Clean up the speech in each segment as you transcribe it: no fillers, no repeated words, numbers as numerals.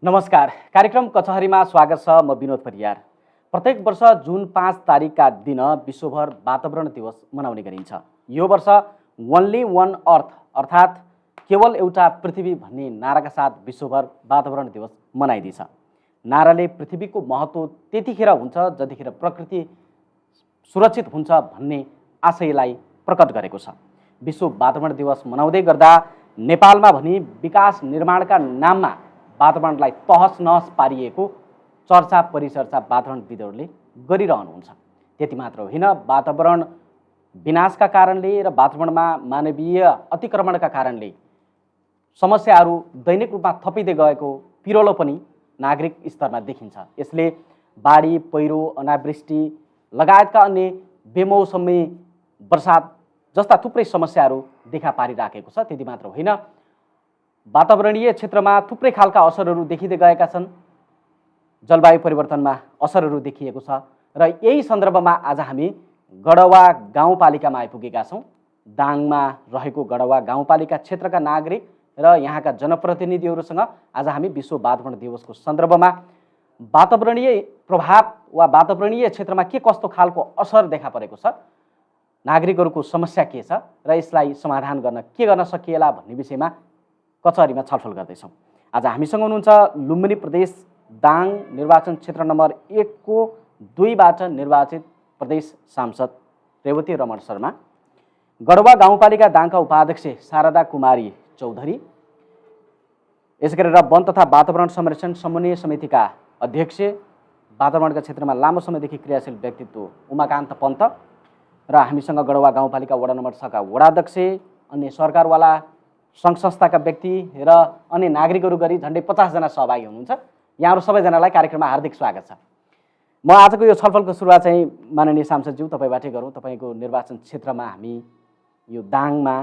नमस्कार। कार्यक्रम कचहरीमा स्वागत छ। म विनोद परियार। प्रत्येक वर्ष जुन 5 तारिकका दिन विश्वभर वातावरण दिवस मनाउने गरिन्छ। यो वर्ष ओन्ली वन अर्थ अर्थात् केवल एउटा पृथ्वी भन्ने नाराका साथ विश्वभर वातावरण दिवस मनाइदिन्छ। नाराले पृथ्वीको महत्त्व त्यतिखेर हुन्छ जतिखेर प्रकृति सुरक्षित हुन्छ भन्ने आशयलाई प्रकट गरेको छ। विश्व वातावरण दिवस मनाउँदै गर्दा नेपालमा भनी विकास निर्माणका नाममा वातावरणलाई तहस नहस पारिएको चर्चा परिचर्चा वातावरणविदहरूले गरिरहनुहुन्छ। त्यति मात्र होइन, वातावरण विनाशका कारणले र वातावरणमा मानवीय अतिक्रमणका कारणले समस्याहरू दैनिक रूपमा थपिँदै गएको पिरोलो पनि नागरिक स्तरमा देखिन्छ। यसले बाढी, पहिरो, अनावृष्टि लगायतका अन्य बेमौसमी वर्षात जस्ता थुप्रै समस्याहरू देखा पारिराखेको छ। त्यति मात्र होइन, वातावरणीय क्षेत्रमा थुप्रै खालका असरहरू देखिँदै गएका छन्। जलवायु परिवर्तनमा असरहरू देखिएको छ र यही सन्दर्भमा आज हामी गडवा गाउँपालिकामा आइपुगेका छौँ। दाङमा रहेको गडवा गाउँपालिका क्षेत्रका नागरिक र यहाँका जनप्रतिनिधिहरूसँग आज हामी विश्व वातावरण दिवसको सन्दर्भमा वातावरणीय प्रभाव वा वातावरणीय क्षेत्रमा के कस्तो खालको असर देखा परेको छ, नागरिकहरूको समस्या के छ र यसलाई समाधान गर्न के गर्न सकिएला भन्ने विषयमा कचहरीमा छलफल गर्दैछौँ। आज हामीसँग हुनुहुन्छ लुम्बिनी प्रदेश दाङ निर्वाचन क्षेत्र नम्बर 1 को 2बाट निर्वाचित प्रदेश सांसद रेवती रमण शर्मा, गडवा गाउँपालिका दाङका उपाध्यक्ष शारदा कुमारी चौधरी, यसै गरेर वन तथा वातावरण संरक्षण समन्वय समितिका अध्यक्ष, वातावरणका क्षेत्रमा लामो समयदेखि क्रियाशील व्यक्तित्व उमाकान्त पन्त र हामीसँग गडवा गाउँपालिका वडा नम्बर 6 का वडाध्यक्ष, अन्य सरकारवाला सङ्घ संस्थाका व्यक्ति र अन्य नागरिकहरू गरी झन्डै 50 जना सहभागी हुनुहुन्छ। यहाँहरू सबैजनालाई कार्यक्रममा हार्दिक स्वागत छ। म आजको यो छलफलको सुरुवात चाहिँ माननीय सांसदज्यू तपाईँबाटै गरौँ। तपाईँको निर्वाचन क्षेत्रमा हामी यो दाङमा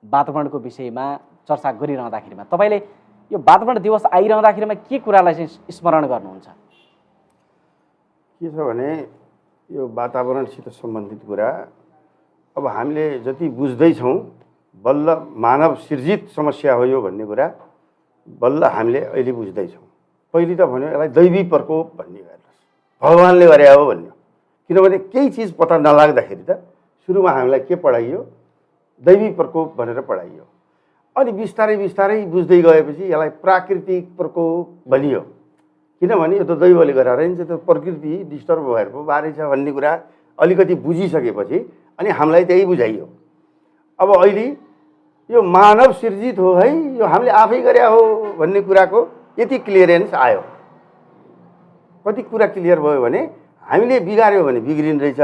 वातावरणको विषयमा चर्चा गरिरहँदाखेरिमा तपाईँले यो वातावरण दिवस आइरहँदाखेरिमा के कुरालाई चाहिँ स्मरण गर्नुहुन्छ? के छ भने यो वातावरणसित सम्बन्धित कुरा अब हामीले जति बुझ्दैछौँ बल्ल मानव सिर्जित समस्या हो यो भन्ने कुरा बल्ल हामीले अहिले बुझ्दैछौँ। पहिले त भन्यो यसलाई दैवी प्रकोप भन्ने हेर्नुहोस्, भगवान्ले गरे हो भन्यो। किनभने केही चिज पत्ता नलाग्दाखेरि त सुरुमा हामीलाई के पढाइयो, दैवी प्रकोप भनेर पढाइयो। अनि बिस्तारै बिस्तारै बुझ्दै गएपछि यसलाई प्राकृतिक प्रकोप भनियो। किनभने यो त दैवले गरेर रहन्छ, त प्रकृति डिस्टर्ब भएर पो बारे छ भन्ने कुरा अलिकति बुझिसकेपछि अनि हामीलाई त्यही बुझाइयो। अब अहिले यो मानव सिर्जित हो है, यो हामीले आफै गरे हो भन्ने कुराको यति क्लियरेन्स आयो। कति कुरा क्लियर भयो भने हामीले बिगार्यो भने बिग्रिन रहेछ,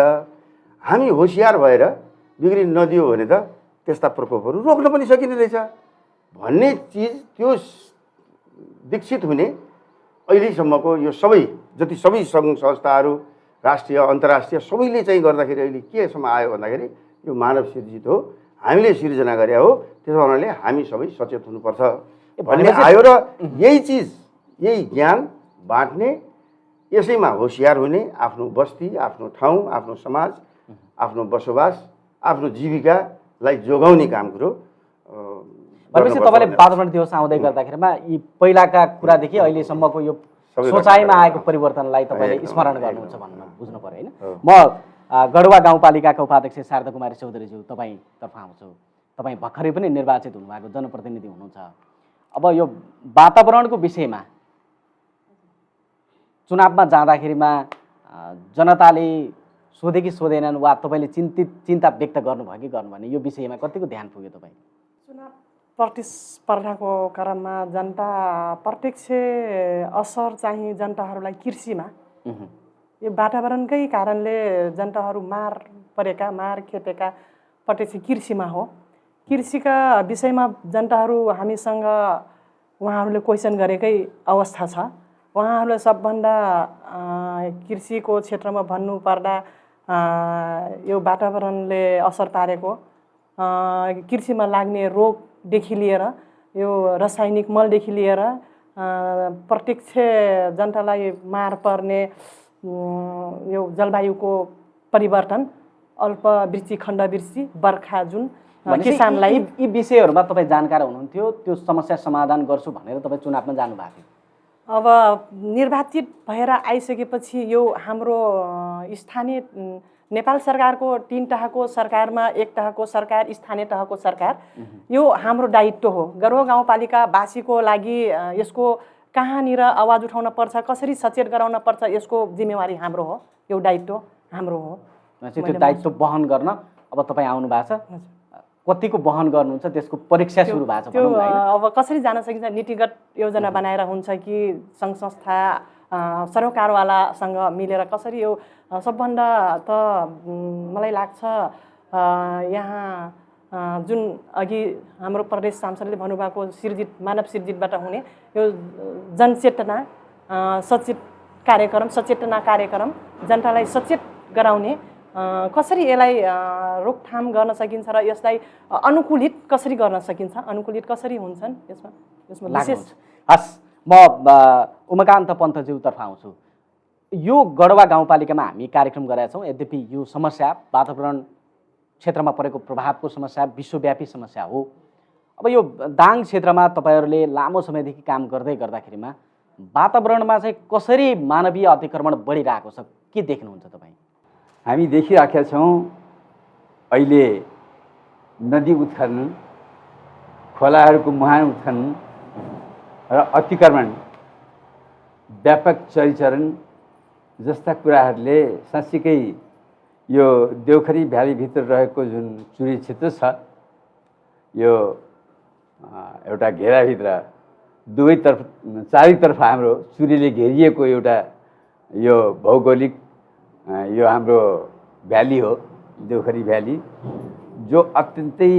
हामी होसियार भएर बिग्रिन नदियो भने त त्यस्ता प्रकोपहरू रोक्न पनि सकिने रहेछ भन्ने चिज त्यो दीक्षित हुने अहिलेसम्मको यो सबै जति सबै सङ्घ संस्थाहरू राष्ट्रिय अन्तर्राष्ट्रिय सबैले चाहिँ गर्दाखेरि अहिले केसम्म आयो भन्दाखेरि यो मानव सिर्जित हो, हामीले सिर्जना गरे हो, त्यसो हुनाले हामी सबै सचेत हुनुपर्छ भन्ने आयो। र यही चिज यही ज्ञान बाँड्ने, यसैमा होसियार हुने, आफ्नो बस्ती, आफ्नो ठाउँ, आफ्नो समाज, आफ्नो बसोबास, आफ्नो जीविकालाई जोगाउने काम कुरो। भनेपछि तपाईँले वातावरण दिवस आउँदै गर्दाखेरिमा यी पहिलाका कुरादेखि अहिलेसम्मको यो सोचाइमा आएको परिवर्तनलाई तपाईँले स्मरण गर्नुहुन्छ भन्न बुझ्नु पर्यो होइन? म गडवा गाउँपालिकाका उपाध्यक्ष शारदा कुमारी चौधरीज्यू तपाईँतर्फ आउँछु। तपाईँ भर्खरै पनि निर्वाचित हुनुभएको जनप्रतिनिधि हुनुहुन्छ। अब यो वातावरणको विषयमा चुनावमा जाँदाखेरिमा जनताले सोधे कि सोधेनन् वा तपाईँले चिन्ता व्यक्त गर्नुभयो कि गर्नु भने यो विषयमा कतिको ध्यान पुग्यो तपाईँ? चुनाव प्रतिस्पर्धाको क्रममा जनता प्रत्यक्ष असर चाहिँ जनताहरूलाई कृषिमा यो वातावरणकै कारणले जनताहरू मार खेपेका प्रत्यक्ष कृषिमा हो। कृषिका विषयमा जनताहरू हामीसँग उहाँहरूले क्वेसन गरेकै अवस्था छ। उहाँहरूले सबभन्दा कृषिको क्षेत्रमा भन्नुपर्दा यो वातावरणले असर पारेको कृषिमा लाग्ने रोगदेखि लिएर यो रासायनिक मलदेखि लिएर प्रत्यक्ष जनतालाई मार पर्ने यो जलवायुको परिवर्तन, अल्पवृष्टि, खण्डवृष्टि, बर्खा जुन किसानलाई यी विषयहरुमा तपाई जानकार हुनुहुन्थ्यो, त्यो समस्या समाधान गर्छु भनेर तपाई चुनावमा जानु भएको थियो। अब निर्वाचित भएर आइसकेपछि यो हाम्रो स्थानीय नेपाल सरकारको 3 तहको सरकारमा 1 तहको सरकार, स्थानीय तहको सरकार, यो हाम्रो दायित्व हो। गरुवा गाउँपालिकावासीको लागि यसको कहाँनिर आवाज उठाउन पर्छ, कसरी सचेत गराउन पर्छ, यसको जिम्मेवारी हाम्रो हो, यो दायित्व हाम्रो हो। त्यो दायित्व वहन गर्न अब तपाईँ आउनु भएको छ, कतिको वहन गर्नुहुन्छ त्यसको परीक्षा सुरु भएको छ त्यो भनौँ न, हैन? अब कसरी जान सकिन्छ, नीतिगत योजना बनाएर हुन्छ कि सङ्घ संस्था सरोकारवालासँग मिलेर कसरी यो सबभन्दा त मलाई लाग्छ यहाँ जुन अघि हाम्रो प्रदेश सांसदले भन्नुभएको मानव सिर्जितबाट हुने यो जनचेतना सचेतना कार्यक्रम जनतालाई सचेत गराउने कसरी यसलाई रोकथाम गर्न सकिन्छ र यसलाई अनुकूलित कसरी गर्न सकिन्छ, अनुकूलित कसरी हुन्छन् यसमा विशेष। हस्, म उमाकान्त पन्तज्यूतर्फ आउँछु। यो गढवा गाउँपालिकामा हामी कार्यक्रम गरेका छौँ, यद्यपि यो समस्या वातावरण क्षेत्रमा परेको प्रभावको समस्या विश्वव्यापी समस्या हो। अब यो दाङ क्षेत्रमा तपाईँहरूले लामो समयदेखि काम गर्दाखेरिमा वातावरणमा चाहिँ कसरी मानवीय अतिक्रमण बढिरहेको छ, के देख्नुहुन्छ तपाईँ? हामी देखिराखेका छौँ अहिले नदी उत्खनन, खोलाहरूको मुहान उत्खनन र अतिक्रमण, व्यापक चरीचरण जस्ता कुराहरूले साँच्चीकै यो देउखरी भ्यालीभित्र रहेको जुन चुरी क्षेत्र छ, यो एउटा घेराभित्र चारैतर्फ हाम्रो चुरीले घेरिएको एउटा यो भौगोलिक यो हाम्रो भ्याली हो, देउखरी भ्याली, जो अत्यन्तै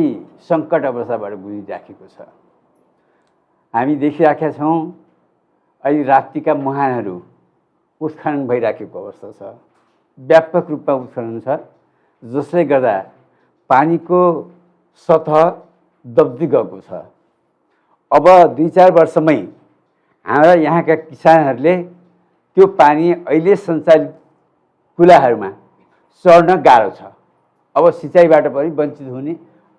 सङ्कट अवस्थाबाट गुजिराखेको छ। हामी देखिराखेका छौँ अहिले राप्तीका मुहानहरू उत्खनन भइराखेको अवस्था छ, व्यापक रूपमा उत्खनन छ, जसले गर्दा पानीको सतह दब्दै गएको छ। अब 2-4 वर्षमै हाम्रा यहाँका किसानहरूले त्यो पानी अहिले सञ्चालित कुलाहरूमा चढ्न गाह्रो छ। अब सिँचाइबाट पनि वञ्चित हुने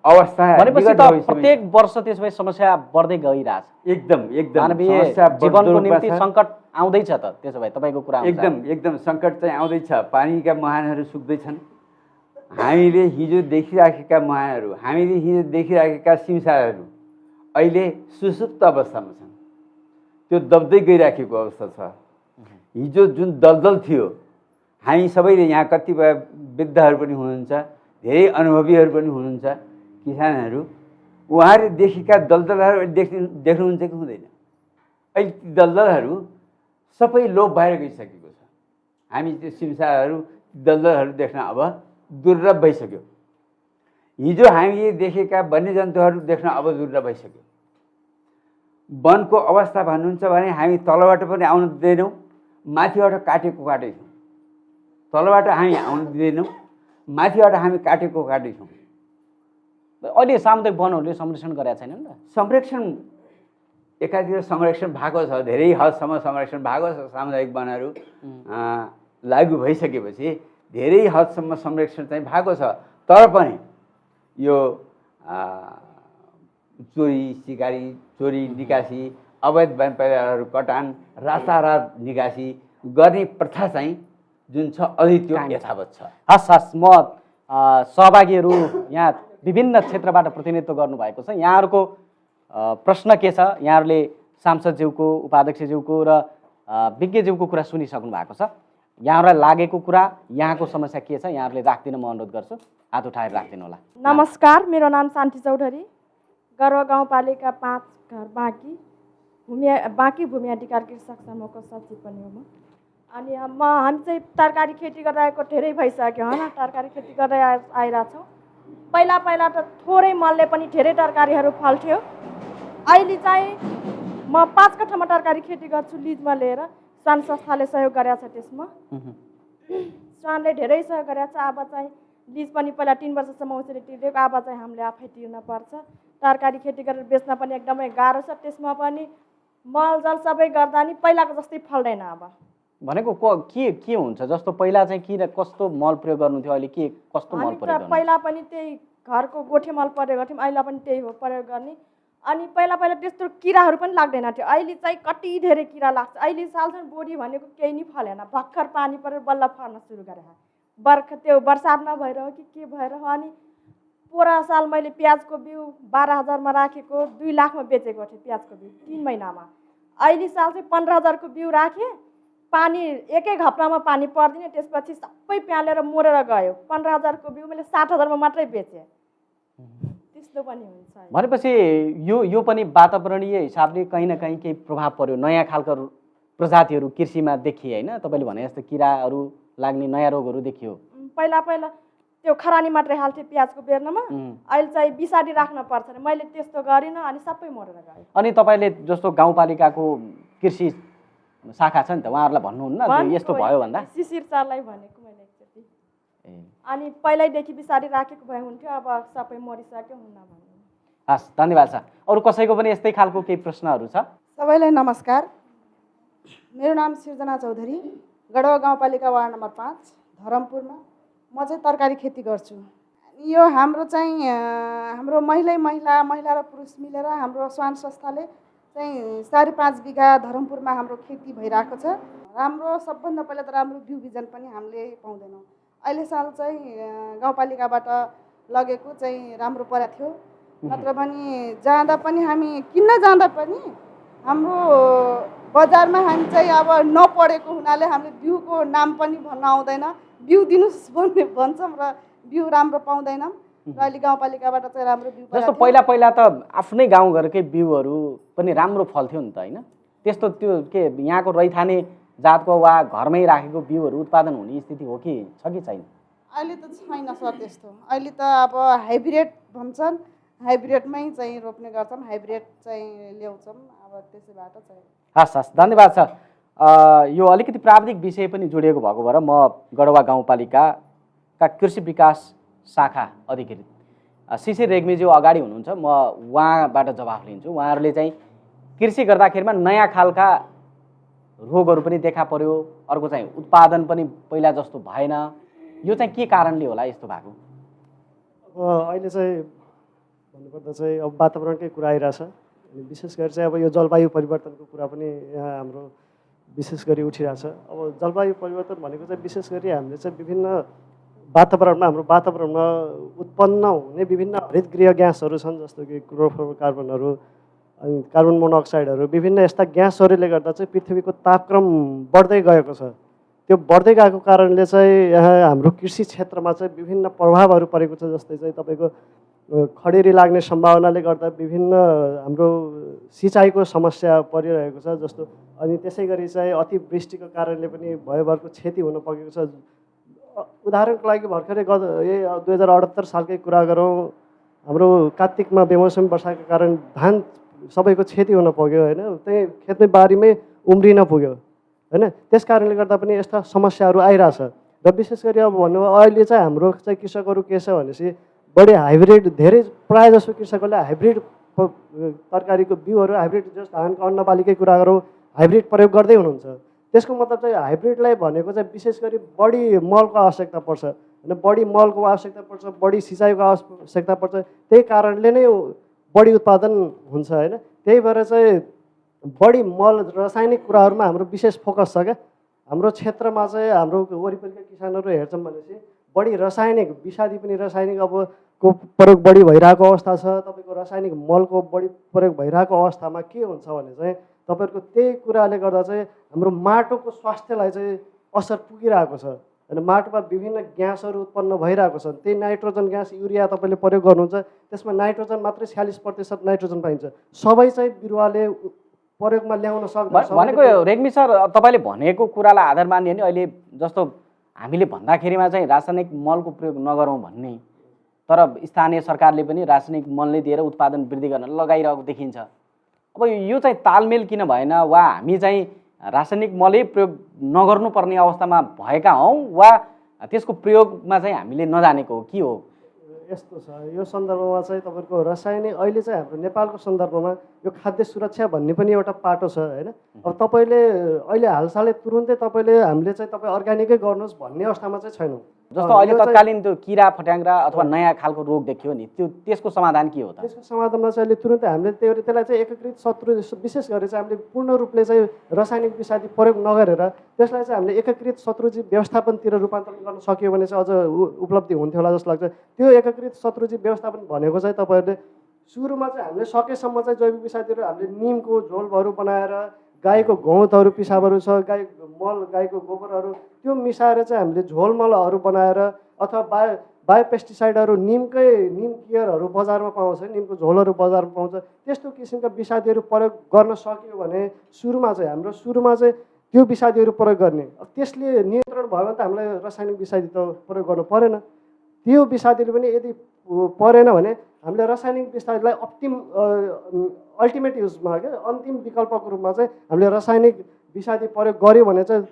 अवस्था भनेपछि त प्रत्येक वर्ष त्यसमै समस्या बढ्दै गइरहेछ। एकदम मानवीय जीवनको निम्ति सङ्कट आउँदैछ त, त्यसो भए तपाईँको कुरा एकदम सङ्कट चाहिँ आउँदैछ। पानीका मुहानहरू सुक्दैछन्। हामीले हिजो देखिराखेका मुहानहरू, हामीले हिजो देखिराखेका सिमसारहरू अहिले सुसुप्त अवस्थामा छन्, त्यो दब्दै गइराखेको अवस्था छ। हिजो जुन दलदल थियो, हामी सबैले यहाँ कतिपय वृद्धहरू पनि हुनुहुन्छ, धेरै अनुभवीहरू पनि हुनुहुन्छ, किसानहरू, उहाँहरूले देखेका दलदलहरू देख्नुहुन्छ कि हुँदैन? अहिले ती दलदलहरू सबै लोप भएर गइसकेको छ। हामी त्यो सिमसारहरू दलदलहरू देख्न अब दुर्लभ भइसक्यो। हिजो हामीले देखेका वन्यजन्तुहरू देख्न अब दुर्लभ भइसक्यो। वनको अवस्था भन्नुहुन्छ भने हामी तलबाट पनि आउन दिँदैनौँ, माथिबाट काटेको छौँ। तलबाट हामी आउन दिँदैनौँ, माथिबाट हामी काटेको छौँ। अहिले सामुदायिक वनहरूले संरक्षण गरेका छैनन् त? संरक्षण एकातिर संरक्षण भएको छ, धेरै हदसम्म संरक्षण भएको छ। सामुदायिक वनहरू लागू भइसकेपछि धेरै हदसम्म संरक्षण चाहिँ भएको छ। तर पनि यो चोरी सिकारी, चोरी निकासी, अवैध वन परिवारहरू कटान, रातारात निकासी गर्ने प्रथा चाहिँ जुन छ अझै त्यो यथावत छ। हस्, म सहभागीहरू यहाँ विभिन्न क्षेत्रबाट प्रतिनिधित्व गर्नुभएको छ, यहाँहरूको प्रश्न के छ? यहाँहरूले सांसदज्यूको, उपाध्यक्षज्यूको र विज्ञज्यूको कुरा सुनिसक्नु भएको छ। यहाँहरूलाई लागेको कुरा, यहाँको समस्या के छ, यहाँहरूले राख्दिन म अनुरोध गर्छु, हात उठाएर राख्दिनु होला। नमस्कार, मेरो नाम शान्ति चौधरी, गरुवा गाउँपालिका 5 घर बाँकी भूमि अधिकार कृषक समूहको सचिव पनि हो म। अनि हामी चाहिँ तरकारी खेती गरिरहेको धेरै भइसक्यो होइन, तरकारी खेती गर्दै आइरहेछौँ। पहिला त थोरै मलले पनि धेरै तरकारीहरू फल्थ्यो। अहिले चाहिँ म 5 कट्ठामा तरकारी खेती गर्छु लिजमा लिएर। स्वान संस्थाले सहयोग गरेको छ, त्यसमा स्वानले धेरै सहयोग गरेको छ। अब चाहिँ लिज पनि पहिला 3 वर्षसम्म उसरी तिर्दिएको, अब चाहिँ हामीले आफै तिर्न पर्छ। तरकारी खेती गरेर बेच्न पनि एकदमै गाह्रो छ, त्यसमा पनि मलजल सबै गर्दा नि पहिलाको जस्तै फल्दैन। अब भनेको के हुन्छ? जस्तो पहिला चाहिँ किन कस्तो मल प्रयोग गर्नुहुन्थ्यो, अहिले के कस्तो मल प्रयोग गर्नु? पहिला पनि त्यही घरको गोठे मल प्रयोग गर्थ्यौँ, अहिले पनि त्यही हो प्रयोग गर्ने। अनि पहिला पहिला त्यस्तो किराहरू पनि लाग्दैन थियो। अहिले चाहिँ कति धेरै किरा लाग्छ। अहिले सालसम्म बोडी भनेको केही नै फलेन, भर्खर पानी परेर बल्ल फल्न सुरु गरे। त्यो बर्सात नभएर हो कि के भएर हो। अनि पोहोर साल मैले प्याजको बिउ 12,000मा राखेको 2 लाखमा बेचेको थिएँ प्याजको बिउ 3 महिनामा। अहिले साल चाहिँ 15,000को बिउ राखेँ, पानी एक हप्तामा पानी पर्दिने, त्यसपछि सबै प्यालेर मरेर गयो। 15,000को बिउ मैले 60,000मा मात्रै बेचेँ। त्यस्तो पनि हुन्छ। भनेपछि यो पनि वातावरणीय हिसाबले कहीँ न कहीँ केही प्रभाव पर्यो। नयाँ खालको प्रजातिहरू कृषिमा देखिए होइन, तपाईँले भने जस्तो किराहरू लाग्ने नयाँ रोगहरू देखियो। पहिला पहिला त्यो खरानी मात्रै हाल्थेँ प्याजको बेर्नमा, अहिले चाहिँ बिसाडी राख्न पर्छ। मैले त्यस्तो गरिनँ अनि सबै मरेर गयो। अनि तपाईँले जस्तो गाउँपालिकाको कृषि शाखा छ नि त, उहाँहरूलाई भन्नुहुन्न यस्तो भयो भन्दा? शिशिर सरलाई भनेको मैले एकचोटि। अनि पहिल्यैदेखि बिसाडी राखेको भए हुन्थ्यो, अब सबै मरिसक्यो हुन्न भन्नु। हस्, धन्यवाद छ। अरू कसैको पनि यस्तै खालको केही प्रश्नहरू छ? सबैलाई नमस्कार। मेरो नाम सृजना चौधरी, गढवा गाउँपालिका वार्ड नम्बर 5 धरमपुरमा। म चाहिँ तरकारी खेती गर्छु। यो हाम्रो चाहिँ हाम्रो महिला र पुरुष मिलेर हाम्रो स्वान संस्थाले चाहिँ 5.5 बिघा धरमपुरमा हाम्रो खेती भइरहेको छ। राम्रो, सबभन्दा पहिला त राम्रो बिउ बिजन पनि हामीले पाउँदैनौँ। अहिले साल चाहिँ गाउँपालिकाबाट लगेको चाहिँ राम्रो परेको थियो। नत्र पनि जाँदा पनि हामी किन्न जाँदा पनि हाम्रो बजारमा हामी चाहिँ अब नपढेको हुनाले हामीले बिउको नाम पनि भन्न आउँदैन। बिउ दिनुहोस् भन्ने भन्छौँ र बिउ राम्रो पाउँदैनौँ। र अहिले गाउँपालिकाबाट चाहिँ राम्रो बिउ जस्तो पहिला त आफ्नै गाउँघरकै बिउहरू पनि राम्रो फल्थ्यो नि त होइन? त्यस्तो त्यो के यहाँको रैथाने जातको वा घरमै राखेको बिउहरू उत्पादन हुने स्थिति हो कि छ कि छैन? अहिले त छैन सर त्यस्तो। अहिले त अब हाइब्रिड भन्छन्, हाइब्रिडमै चाहिँ रोप्ने गर्छौँ, हाइब्रिड चाहिँ ल्याउँछौँ। अब त्यसैबाट चाहिँ हस्, धन्यवाद छ। यो अलिकति प्राविधिक विषय पनि जोडिएको भएको भएर म गढवा गाउँपालिकाका कृषि विकास शाखा अधिकृत शिशिर रेग्मीज्यू अगाडि हुनुहुन्छ, म उहाँबाट जवाफ लिन्छु। उहाँहरूले चाहिँ कृषि गर्दाखेरिमा नयाँ खालका रोगहरू पनि देखा पर्यो, अर्को चाहिँ उत्पादन पनि पहिला जस्तो भएन। यो चाहिँ के कारणले होला यस्तो भएको? अहिले चाहिँ भन्नुपर्दा चाहिँ अब वातावरणकै कुरा आइरहेछ। अनि विशेष गरी चाहिँ अब यो जलवायु परिवर्तनको कुरा पनि यहाँ हाम्रो विशेष गरी उठिरहेछ। अब जलवायु परिवर्तन भनेको चाहिँ विशेष गरी हामीले चाहिँ विभिन्न वातावरणमा हाम्रो वातावरणमा उत्पन्न हुने विभिन्न हरितगृह ग्यासहरू छन्, जस्तो कि क्लोरोफ्लोरोकार्बनहरू, अनि कार्बन मोनोअक्साइडहरू, विभिन्न यस्ता ग्यासहरूले गर्दा चाहिँ पृथ्वीको तापक्रम बढ्दै गएको छ। त्यो बढ्दै गएको कारणले चाहिँ यहाँ हाम्रो कृषि क्षेत्रमा चाहिँ विभिन्न प्रभावहरू परेको छ। जस्तै चाहिँ तपाईँको खडेरी लाग्ने सम्भावनाले गर्दा विभिन्न हाम्रो सिँचाइको समस्या परिरहेको छ जस्तो। अनि त्यसै गरी चाहिँ अतिवृष्टिको कारणले पनि भयभरको क्षति हुन पुगेको छ। उदाहरणको लागि भर्खरै 2078 सालकै कुरा गरौँ, हाम्रो कात्तिकमा बेमौसमी वर्षाको कारण धान सबैको क्षति हुन पुग्यो होइन, त्यही खेतमै बारीमै उम्रिन पुग्यो होइन। त्यस कारणले गर्दा पनि यस्ता समस्याहरू आइरहेछ। र विशेष गरी अब भन्नु अहिले चाहिँ हाम्रो चाहिँ कृषकहरू के छ भनेपछि बढी हाइब्रिड, धेरै प्रायः जसो कृषकहरूले हाइब्रिड तरकारीको बिउहरू, हाइब्रिड जस्तो धानको अन्नबालीकै कुरा गरौँ, हाइब्रिड प्रयोग गर्दै हुनुहुन्छ। त्यसको मतलब चाहिँ हाइब्रिडलाई भनेको चाहिँ विशेष गरी बढी मलको आवश्यकता पर्छ होइन, बढी मलको आवश्यकता पर्छ, बढी सिँचाइको आवश्यकता पर्छ। त्यही कारणले नै बढी उत्पादन हुन्छ होइन। त्यही भएर चाहिँ बढी मल रासायनिक कुराहरूमा हाम्रो विशेष फोकस छ क्या। हाम्रो क्षेत्रमा चाहिँ हाम्रो वरिपरिका किसानहरू हेर्छौँ भनेपछि बढी रासायनिक, विषादी पनि रासायनिक अब को प्रयोग बढी भइरहेको अवस्था छ। तपाईँको रासायनिक मलको बढी प्रयोग भइरहेको अवस्थामा के हुन्छ भने चाहिँ तपाईँहरूको त्यही कुराले गर्दा चाहिँ हाम्रो माटोको स्वास्थ्यलाई चाहिँ असर पुगिरहेको छ होइन। माटोमा विभिन्न ग्यासहरू उत्पन्न भइरहेको छ। त्यही नाइट्रोजन ग्यास, युरिया तपाईँले प्रयोग गर्नुहुन्छ, त्यसमा नाइट्रोजन मात्रै 46% नाइट्रोजन पाइन्छ। सबै चाहिँ बिरुवाले प्रयोगमा ल्याउन सक्दैन। भनेको रेग्मी सर, तपाईँले भनेको कुरालाई आधार मान्यो भने अहिले जस्तो हामीले भन्दाखेरिमा चाहिँ रासायनिक मलको प्रयोग नगरौँ भन्ने, तर स्थानीय सरकारले पनि रासायनिक मल नै दिएर उत्पादन वृद्धि गर्न लगाइरहेको देखिन्छ। अब यो चाहिँ तालमेल किन भएन? वा हामी चाहिँ रासायनिक मलै प्रयोग नगर्नुपर्ने अवस्थामा भएका हौँ, वा त्यसको प्रयोगमा चाहिँ हामीले नजानेको हो, के हो? यस्तो छ, यो सन्दर्भमा चाहिँ तपाईँको रासायनिक अहिले चाहिँ हाम्रो नेपालको सन्दर्भमा यो खाद्य सुरक्षा भन्ने पनि एउटा पाटो छ होइन। अब तपाईँले अहिले हालसालै तुरुन्तै हामीले चाहिँ तपाईँ अर्ग्यानिकै गर्नुहोस् भन्ने अवस्थामा चाहिँ छैनौँ। जस्तो अहिले तत्कालीन त्यो किरा फट्याङ्ग्रा अथवा नयाँ खालको रोग देखियो नि त्यसको समाधान के हो त? त्यसको समाधानमा चाहिँ अहिले तुरुन्तै हामीले त्यसलाई चाहिँ एकीकृत शत्रु विशेष गरी चाहिँ हामीले पूर्ण रूपले चाहिँ रासायनिक विषादी प्रयोग नगरेर त्यसलाई चाहिँ हामीले एकीकृत शत्रुजीव व्यवस्थापनतिर रूपान्तरण गर्न सक्यो भने चाहिँ अझ उपलब्धि हुन्थ्यो होला जस्तो लाग्छ। त्यो एकीकृत शत्रुजीव व्यवस्थापन भनेको चाहिँ तपाईँहरूले सुरुमा चाहिँ हामीले सकेसम्म चाहिँ जैविक विषादीहरू हामीले निमको झोलहरू बनाएर गाईको गहुँतहरू पिसाबहरू छ, गाई मल गाईको गोबरहरू त्यो मिसाएर चाहिँ हामीले झोल मलहरू बनाएर अथवा बायो पेस्टिसाइडहरू निम केयरहरू बजारमा पाउँछ, निमको झोलहरू बजारमा पाउँछ, त्यस्तो किसिमका विषादीहरू प्रयोग गर्न सक्यो भने सुरुमा चाहिँ त्यो विषादीहरू प्रयोग गर्ने। त्यसले नियन्त्रण भयो भने त हामीलाई रासायनिक विषादी त प्रयोग गर्नु परेन। त्यो विषादीले पनि यदि परेन भने हामीले रासायनिक विषादीलाई अल्टिमेट युजमा क्या अन्तिम विकल्पको रूपमा चाहिँ हामीले रासायनिक विषादी प्रयोग गऱ्यो भने चाहिँ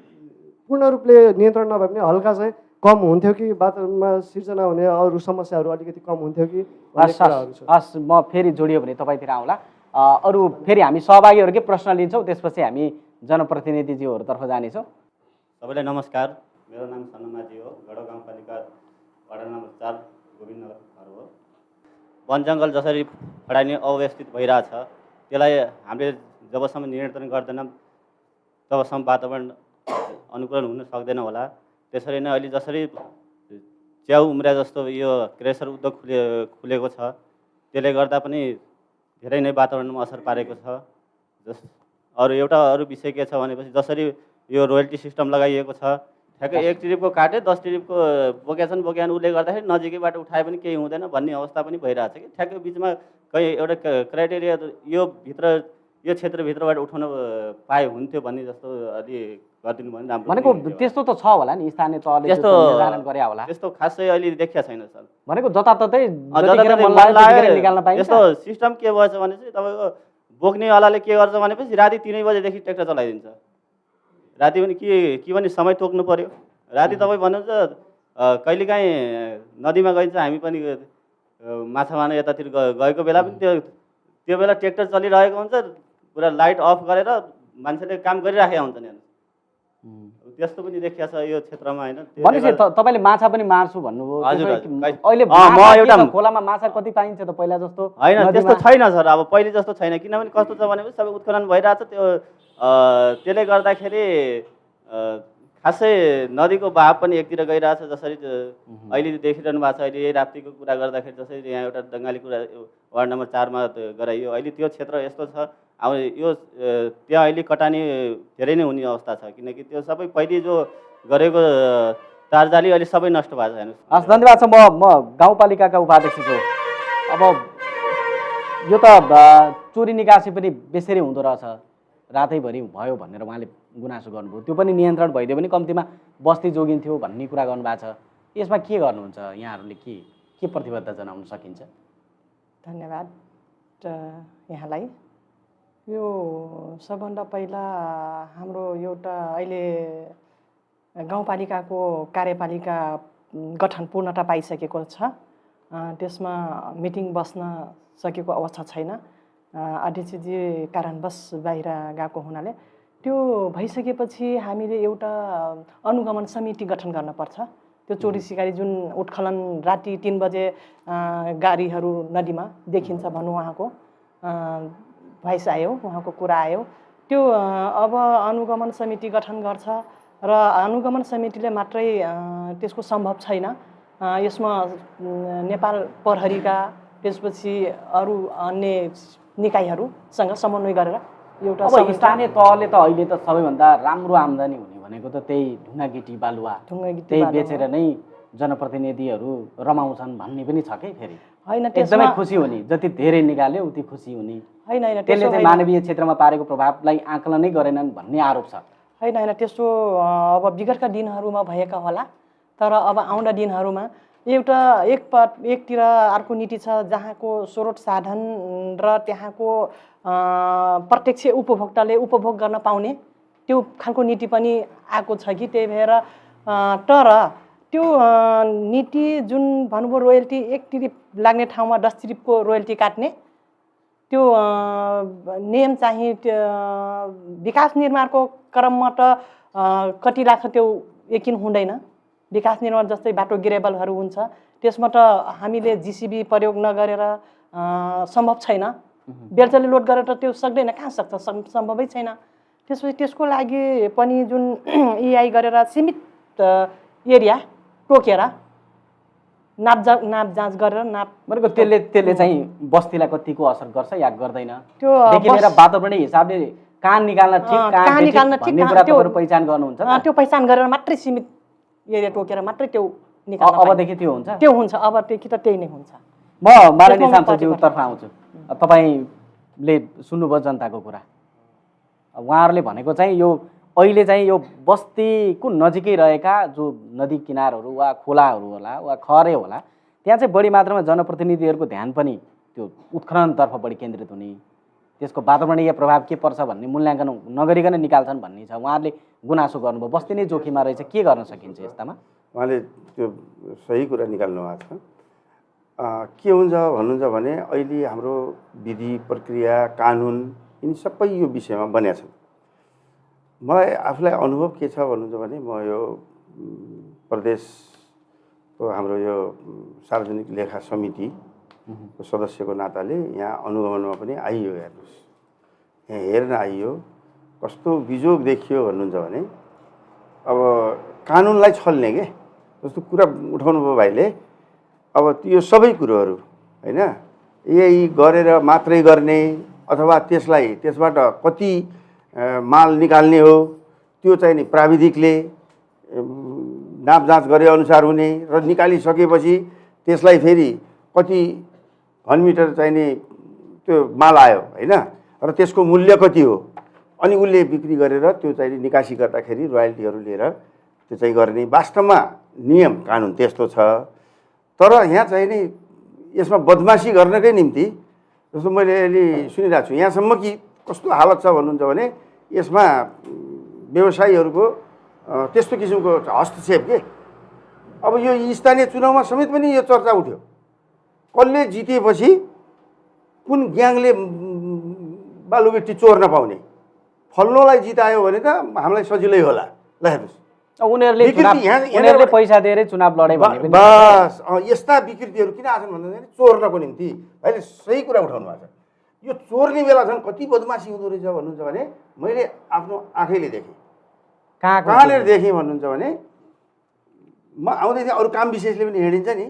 पूर्ण रूपले नियन्त्रण नभए पनि हल्का चाहिँ कम हुन्थ्यो कि वातावरणमा सिर्जना हुने अरू समस्याहरू अलिकति कम हुन्थ्यो कि भन्ने कुराहरू छ। हस्, म फेरि जोडियो भने तपाईँतिर आउँला। अरू फेरि हामी सहभागीहरूकै प्रश्न लिन्छौँ, त्यसपछि हामी जनप्रतिनिधिज्यूहरूतर्फ जानेछौँ। सबैलाई नमस्कार। मेरो नाम सन्नमाजी हो। गढवा गाउँपालिका वडा नम्बर 4 गोविन्दनगर घर हो। वन जङ्गल जसरी फडाइने अव्यवस्थित भइरहेछ त्यसलाई हामीले जबसम्म नियन्त्रण गर्दैनौँ तबसम्म वातावरण अनुकूलन हुन सक्दैन होला। त्यसरी नै अहिले जसरी च्याउ उम्रिया जस्तो यो क्रेसर उद्योग खुलेको छ त्यसले गर्दा पनि धेरै नै वातावरणमा असर पारेको छ। अरू विषय के छ भनेपछि जसरी यो रोयल्टी सिस्टम लगाइएको छ ठ्याक्कै 1 टिरिपको काटे 10 टिरिपको बोकेछन् उसले गर्दाखेरि नजिकैबाट उठाए पनि केही हुँदैन भन्ने अवस्था पनि भइरहेछ कि ठ्याक्कै बिचमा कहीँ एउटा क्राइटेरिया यो क्षेत्रभित्रबाट उठाउन पाए हुन्थ्यो भन्ने जस्तो अलि गरिदिनु भने राम्रो। भनेको त्यस्तो त छ होला नि, स्थानीय तहले त्यस्तो निर्धारण गरे होला। त्यस्तो खासै अहिले देखिया छैन सर। भनेको जताततै निकाल्न पाइन्छ। यस्तो सिस्टम के भएछ भने चाहिँ तपाईँको बोक्नेवालाले के गर्छ भनेपछि राति 3 बजेदेखि ट्र्याक्टर चलाइदिन्छ। राति पनि के भने समय तोक्नु पर्यो। राति तपाईँ भन्नुहुन्छ कहिलेकाहीँ नदीमा गइन्छ, हामी पनि माछा मार्न यतातिर गएको बेला पनि त्यो बेला ट्र्याक्टर चलिरहेको हुन्छ, पुरा लाइट अफ गरेर मान्छेले काम गरिराखेका हुन्छन्। त्यस्तो पनि देखिया छ यो क्षेत्रमा होइन। भनेपछि तपाईँले माछा पनि मार्छु भन्नुभयो। हजुर अहिले खोलामा माछा कति पाइन्छ त पहिला जस्तो? होइन, त्यस्तो छैन सर। अब पहिले जस्तो छैन, किनभने कस्तो छ भनेपछि सबै उत्खनन भइरहेछ। त्यसले गर्दाखेरि खासै नदीको बहाव पनि एकतिर गइरहेछ। जसरी अहिले देखिरहनु भएको छ, अहिले यही राप्तीको कुरा गर्दाखेरि जसरी यहाँ एउटा दङ्गाली कुरा वार्ड नम्बर 4 मा गराइयो, अहिले त्यो क्षेत्र यस्तो छ। अब यो त्यहाँ अहिले कटानी धेरै नै हुने अवस्था छ, किनकि त्यो सबै पहिले जो गरेको तारजाली अहिले सबै नष्ट भएको छ। हेर्नुहोस्। हस्, धन्यवाद छ। म गाउँपालिकाका उपाध्यक्ष छु। अब यो त चोरी निकासी पनि बेसरी हुँदो रहेछ, रातैभरि भयो भनेर उहाँले गुनासो गर्नुभयो। त्यो पनि नियन्त्रण भइदियो भने कम्तीमा बस्ती जोगिन्थ्यो भन्ने कुरा गर्नुभएको छ। यसमा के गर्नुहुन्छ यहाँहरूले? के प्रतिबद्धता जनाउन सकिन्छ? धन्यवाद यहाँलाई। यो सबभन्दा पहिला हाम्रो एउटा अहिले गाउँपालिकाको कार्यपालिका गठन पूर्णता पाइसकेको छ। त्यसमा मिटिङ बस्न सकेको अवस्था छैन। अध्यक्षजी कारणवश बाहिर गएको हुनाले त्यो भइसकेपछि हामीले एउटा अनुगमन समिति गठन गर्नुपर्छ। त्यो चोरी सिकारी जुन उत्खनन राति 3 बजे गाडीहरू नदीमा देखिन्छ भन्नु उहाँको भोइस आयो, उहाँको कुरा आयो। त्यो अब अनुगमन समिति गठन गर्छ र अनुगमन समितिले मात्रै त्यसको सम्भव छैन। यसमा नेपाल प्रहरीका त्यसपछि अरू अन्य निकायहरूसँग समन्वय गरेर एउटा स्थानीय तहले त अहिले त सबैभन्दा राम्रो आम्दानी हुने भनेको त त्यही ढुङ्गागिटी बालुवा त्यही बेचेर नै जनप्रतिनिधिहरू रमाउँछन् भन्ने पनि छ कि फेरि होइन। एकदमै खुसी हुने, जति धेरै निकाल्यो उति खुसी हुने। होइन, त्यसले चाहिँ मानवीय क्षेत्रमा पारेको प्रभावलाई आकलनै गरेनन् भन्ने आरोप छ। होइन, त्यस्तो अब विगतका दिनहरूमा भएका होला, तर अब आउँदा दिनहरूमा एउटा एकतिर अर्को नीति छ जहाँको स्रोत साधन र त्यहाँको प्रत्यक्ष उपभोक्ताले उपभोग गर्न पाउने त्यो खालको नीति पनि आएको छ कि त्यही भएर तर त्यो नीति जुन भन्नुभयो रोयल्टी 1 टिरिप लाग्ने ठाउँमा 10 टिरिपको रोयल्टी काट्ने त्यो नियम चाहिँ विकास निर्माणको क्रममा त कति लाग्छ त्यो यकिन हुँदैन। विकास निर्माण जस्तै बाटो ग्रेबलहरू हुन्छ त्यसबाट हामीले जिसिबी प्रयोग नगरेर सम्भव छैन। बेल्चाले लोड गरेर त्यो सक्दैन, कहाँ सक्छ, सम्भवै छैन। त्यसपछि त्यसको लागि पनि जुन इआई गरेर सीमित एरिया टोकेर नाप जाँच गरेर भनेको त्यसले चाहिँ बस्तीलाई कतिको असर गर्छ या गर्दैन त्यो देखि लिएर वातावरणीय हिसाबले कान निकाल्न ठिक कहाँ निकाल्न ठिक तपाईँहरू पहिचान गर्नुहुन्छ त्यो पहिचान गरेर मात्रै सीमित एरिया टोकेर मात्रै त्यो निकाल्न अबदेखि त्यो हुन्छ त्यो हुन्छ अबदेखि त त्यही नै हुन्छ। म माननीय सांसदज्यूतर्फ आउँछु। तपाईँले सुन्नुभयो जनताको कुरा। उहाँहरूले भनेको चाहिँ यो अहिले चाहिँ यो बस्तीको नजिकै रहेका जो नदी किनारहरू वा खोलाहरू होला वा खरे होला त्यहाँ चाहिँ बढी मात्रामा जनप्रतिनिधिहरूको ध्यान पनि त्यो उत्खननतर्फ बढी केन्द्रित हुने, त्यसको वातावरणीय प्रभाव के पर्छ भन्ने मूल्याङ्कन नगरिकन निकाल्छन् भन्ने छ। उहाँहरूले गुनासो गर्नुभयो बस्ती नै जोखिममा रहेछ, के गर्न सकिन्छ यस्तामा? उहाँले त्यो सही कुरा निकाल्नु भएको छ। के हुन्छ भन्नुहुन्छ भने अहिले हाम्रो विधि प्रक्रिया कानुन यिनी सबै यो विषयमा बनेका छन्। मलाई आफूलाई अनुभव के छ भन्नुहुन्छ भने म यो प्रदेशको हाम्रो यो सार्वजनिक लेखा समितिको सदस्यको नाताले यहाँ अनुगमनमा पनि आइयो। हेर्नुहोस्, यहाँ हेर्न आइयो, कस्तो बिजोग देखियो भन्नुहुन्छ भने अब कानुनलाई छल्ने के जस्तो कुरा उठाउनु भयो भाइले। अब त्यो सबै कुरोहरू होइन यही गरेर मात्रै गर्ने अथवा त्यसबाट कति माल निकाल्ने हो त्यो चाहिँ नि प्राविधिकले नापजाँच गरे अनुसार हुने र निकालिसकेपछि त्यसलाई फेरि कति घनमिटर चाहिँ नि त्यो माल आयो होइन र त्यसको मूल्य कति हो अनि उसले बिक्री गरेर त्यो चाहिँ निकासी गर्दाखेरि रोयल्टीहरू लिएर त्यो चाहिँ गर्ने वास्तवमा नियम कानुन त्यस्तो छ। तर यहाँ चाहिँ नि यसमा बदमासी गर्नकै निम्ति जस्तो मैले अहिले सुनिरहेको छु यहाँसम्म कि कस्तो हालत छ भन्नुहुन्छ भने यसमा व्यवसायीहरूको त्यस्तो किसिमको हस्तक्षेप के। अब यो स्थानीय चुनावमा समेत पनि यो चर्चा उठ्यो, कसले जितेपछि कुन ग्याङले बालुगिट्टी चोर्न पाउने, फल्नोलाई जितायो भने त हामीलाई सजिलै होला। ल हेर्नुहोस् उनीहरूले पैसा दिएरै चुनाव लडे भने बस यस्ता विकृतिहरू किन आछन् भन्दाखेरि चोर्नको निम्ति। अहिले सही कुरा उठाउनु भएको छ। यो चोर्ने बेला झन् कति बदमासी हुँदो रहेछ भन्नुहुन्छ भने मैले आफ्नो आँखैले देखेँ। कहाँनिर देखेँ भन्नुहुन्छ भने म आउँदै थिएँ, अरू काम विशेषले पनि हिँडिन्छ नि।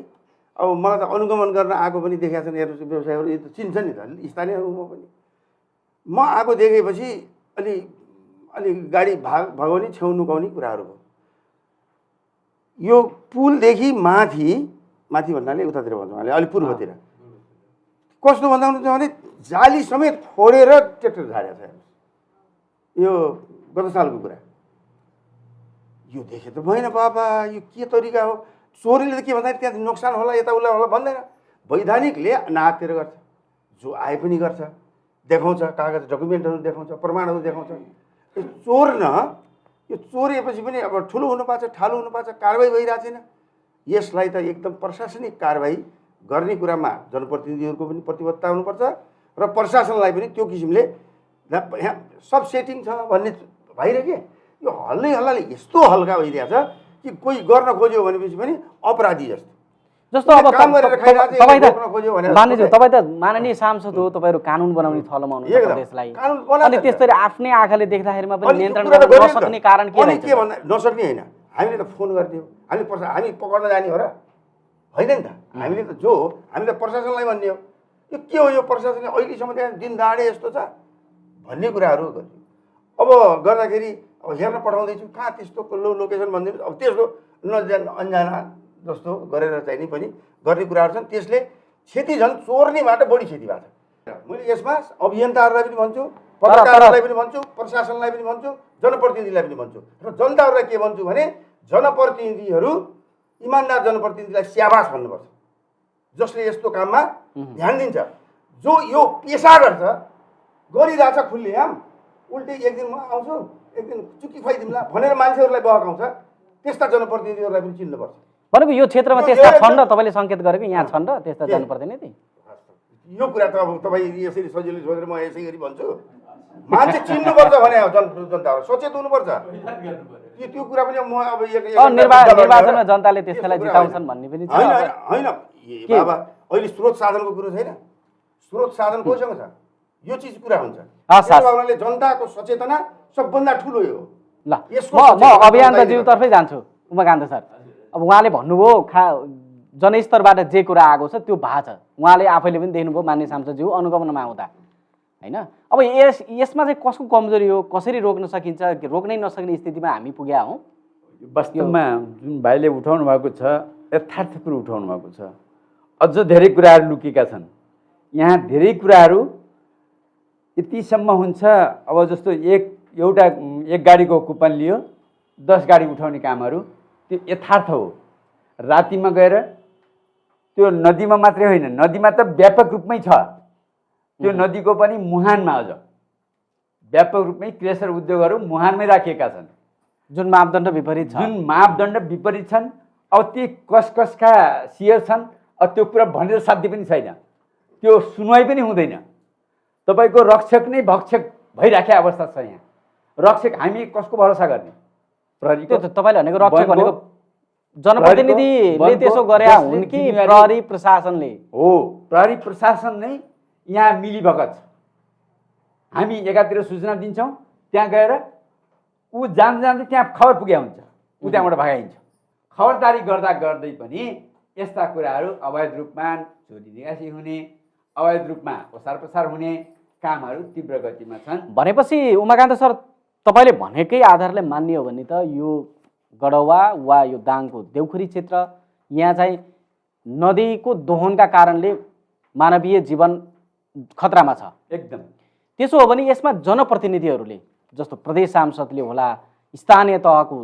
अब मलाई त अनुगमन गर्न आएको पनि देखेका छन् हेर्नुहोस्, व्यवसायहरू यो त चिन्छ नि त स्थानीयहरूमा पनि। म आएको देखेपछि अलि गाडी भगाउने छेउ नुकाउने कुराहरू भयो। यो पुलदेखि माथि भन्नाले उतातिर भन्छ उहाँले अलि पूर्वतिर कस्तो भन्दा हुनुहुन्छ भने जाली समेत फोडेर ट्र्याक्टर झारेको छ। यो गत सालको कुरा। यो देखे त भएन बाबा, यो के तरिका हो? चोरीले त के भन्दाखेरि त्यहाँ नोक्सान होला यता उता होला भन्दैन, वैधानिकले नातेर गर्छ, जो आए पनि गर्छ, देखाउँछ, कागज डकुमेन्टहरू देखाउँछ, प्रमाणहरू देखाउँछ। यो चोरेपछि पनि अब ठुलो हुनुपर्छ, ठालो हुनुपर्छ, कारवाही भइरहेको छैन। यसलाई त एकदम प्रशासनिक कारवाही गर्ने कुरामा जनप्रतिनिधिहरूको पनि प्रतिबद्धता हुनुपर्छ र प्रशासनलाई पनि त्यो किसिमले यहाँ सब सेटिङ छ भन्ने भइरह्यो कि यो हल्लै हल्लाले यस्तो हल्का भइरहेछ कि कोही गर्न खोज्यो भनेपछि पनि अपराधी जस्तो अब तपाईँ त माननीय सांसद हो, तपाईँहरू कानुन बनाउने थलोमा हुनुहुन्छ देशलाई, अनि त्यसरी आफ्नै आँखाले देख्दाखेरिमा पनि नियन्त्रण गर्न नसक्ने कारण के भन्दा नसक्ने होइन। हामीले त फोन गरिदियो, हामी पक्राउन जाने हो र होइन नि त। हामीले त हामीले त प्रशासनलाई भन्ने हो यो के हो, यो प्रशासनले अहिलेसम्म त्यहाँ दिन दहाडे यस्तो छ भन्ने कुराहरू गर्यो। अब गर्दाखेरि अब हेर्न पठाउँदैछु कहाँ त्यस्तो लोकेसन भनिदिनु। अब त्यस्तो अन्जाना जस्तो गरेर चाहिँ नि पनि गर्ने कुराहरू छन्। त्यसले क्षति झन् चोर्नेबाट बढी क्षति भएको छ। मैले यसमा अभियन्ताहरूलाई पनि भन्छु, पत्रकारहरूलाई पनि भन्छु, प्रशासनलाई पनि भन्छु, जनप्रतिनिधिलाई पनि भन्छु र जनताहरूलाई के भन्छु भने जनप्रतिनिधिहरू इमान्दार जनप्रतिनिधिलाई स्याबास भन्नुपर्छ, जसले यस्तो काममा ध्यान दिन्छ। जो यो पेसा गर्छ, गरिरहेछ खुल्लेआम, उल्टै एक दिन म आउँछु एक दिन चुक्की खुवाइदिउँला भनेर मान्छेहरूलाई बहकाउँछ, त्यस्ता जनप्रतिनिधिहरूलाई पनि चिन्नुपर्छ। भनेको यो क्षेत्रमा त्यस्ता छन् र तपाईँले सङ्केत गरेको यहाँ छन् र त्यस्ता जनप्रतिनिधि। यो कुरा त अब तपाईँ यसरी सजिलै सोचेर म यसै गरी भन्छु, मान्छे चिन्नुपर्छ भने जनताहरू सचेत हुनुपर्छ। त्यो कुरा पनि म अब निर्वाचनमा जनताले त्यसलाई जिताउँछन् भन्ने पनि छ। होइन बाबा, अहिले स्रोत साधनको कुरो छैन। स्रोत साधन कोसँग छ, यो चिज कुरा हुन्छ। त्यसले जनताको सचेतना सबभन्दा ठुलो हो। ल म अभियन्ताज्यूतर्फै जान्छु। उमाकान्त सर, अब उहाँले भन्नुभयो जनस्तरबाट जे कुरा आएको छ त्यो भएको छ, उहाँले आफैले पनि देख्नुभयो मान्य सांसदज्यू अनुगमनमा आउँदा, होइन? अब यसमा चाहिँ कसको कमजोरी हो, कसरी रोक्न सकिन्छ, रोक्नै नसक्ने स्थितिमा हामी पुगेका हौँ? वास्तवमा जुन भाइले उठाउनु भएको छ यथार्थ कुरो उठाउनु भएको छ। अझ धेरै कुराहरू लुकेका छन्। यहाँ धेरै कुराहरू यतिसम्म हुन्छ, अब जस्तो एक गाडीको कुपन लियो, 10 गाडी उठाउने कामहरू, त्यो यथार्थ हो। रातिमा गएर त्यो नदीमा मात्रै होइन, नदीमा त व्यापक रूपमै छ, त्यो नदीको पनि मुहानमा अझ व्यापक रूपमै क्रेसर उद्योगहरू मुहानमै राखिएका छन्, जुन मापदण्ड विपरीत छन्। अब ती कसका सियर छन्, अब त्यो कुरा भनेर साध्य पनि छैन, त्यो सुनवाई पनि हुँदैन। तपाईँको रक्षक नै भक्षक भइराखेको अवस्था छ। यहाँ रक्षक हामी कसको भरोसा गर्ने? प्रहरीको? तपाईँले भनेको रक्षक भनेको जनप्रतिनिधिले त्यसो गरे हुन् कि प्रहरी प्रशासनले? हो, प्रहरी प्रशासन नै यहाँ मिलीभगत छ। हामी एकातिर सूचना दिन्छौँ, त्यहाँ गएर ऊ जाँदै त्यहाँ खबर पुग्या हुन्छ, ऊ त्यहाँबाट भगाइन्छ। खबरदारी गर्दै पनि यस्ता कुराहरू अवैध रूपमा चोरी निकासी हुने, अवैध रूपमा ओसार पसार हुने कामहरू तीव्र गतिमा छन्। भनेपछि उमाकान्त सर, तपाईँले भनेकै आधारले मान्ने हो भने त यो गडौवा वा यो दाङको देउखुरी क्षेत्र, यहाँ चाहिँ नदीको दोहनका कारणले मानवीय जीवन खतरामा छ एकदम। त्यसो हो भने यसमा जनप्रतिनिधिहरूले, जस्तो प्रदेश सांसदले होला, स्थानीय तहको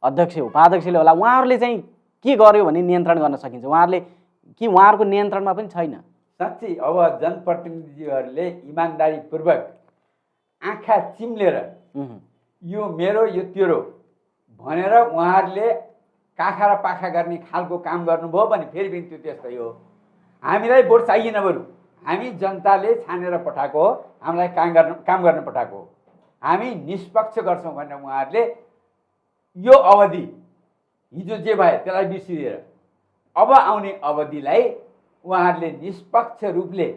अध्यक्ष उपाध्यक्षले होला, उहाँहरूले चाहिँ के गर्यो भने नियन्त्रण गर्न सकिन्छ? उहाँहरूको नियन्त्रणमा पनि छैन? साँच्चै अब जनप्रतिनिधिहरूले इमान्दारीपूर्वक आँखा चिम्लेर यो मेरो यो तेरो भनेर उहाँहरूले काखा र पाखा गर्ने खालको काम गर्नुभयो भने फेरि पनि त्यो त्यस्तै हो। हामीलाई भोट चाहिएन, बरु हामी जनताले छानेर पठाएको हो, हामीलाई काम गर्न पठाएको हो, हामी निष्पक्ष गर्छौँ भनेर उहाँहरूले यो अवधि हिजो जे भए त्यसलाई बिर्सिदिएर अब आउने अवधिलाई उहाँहरूले निष्पक्ष रूपले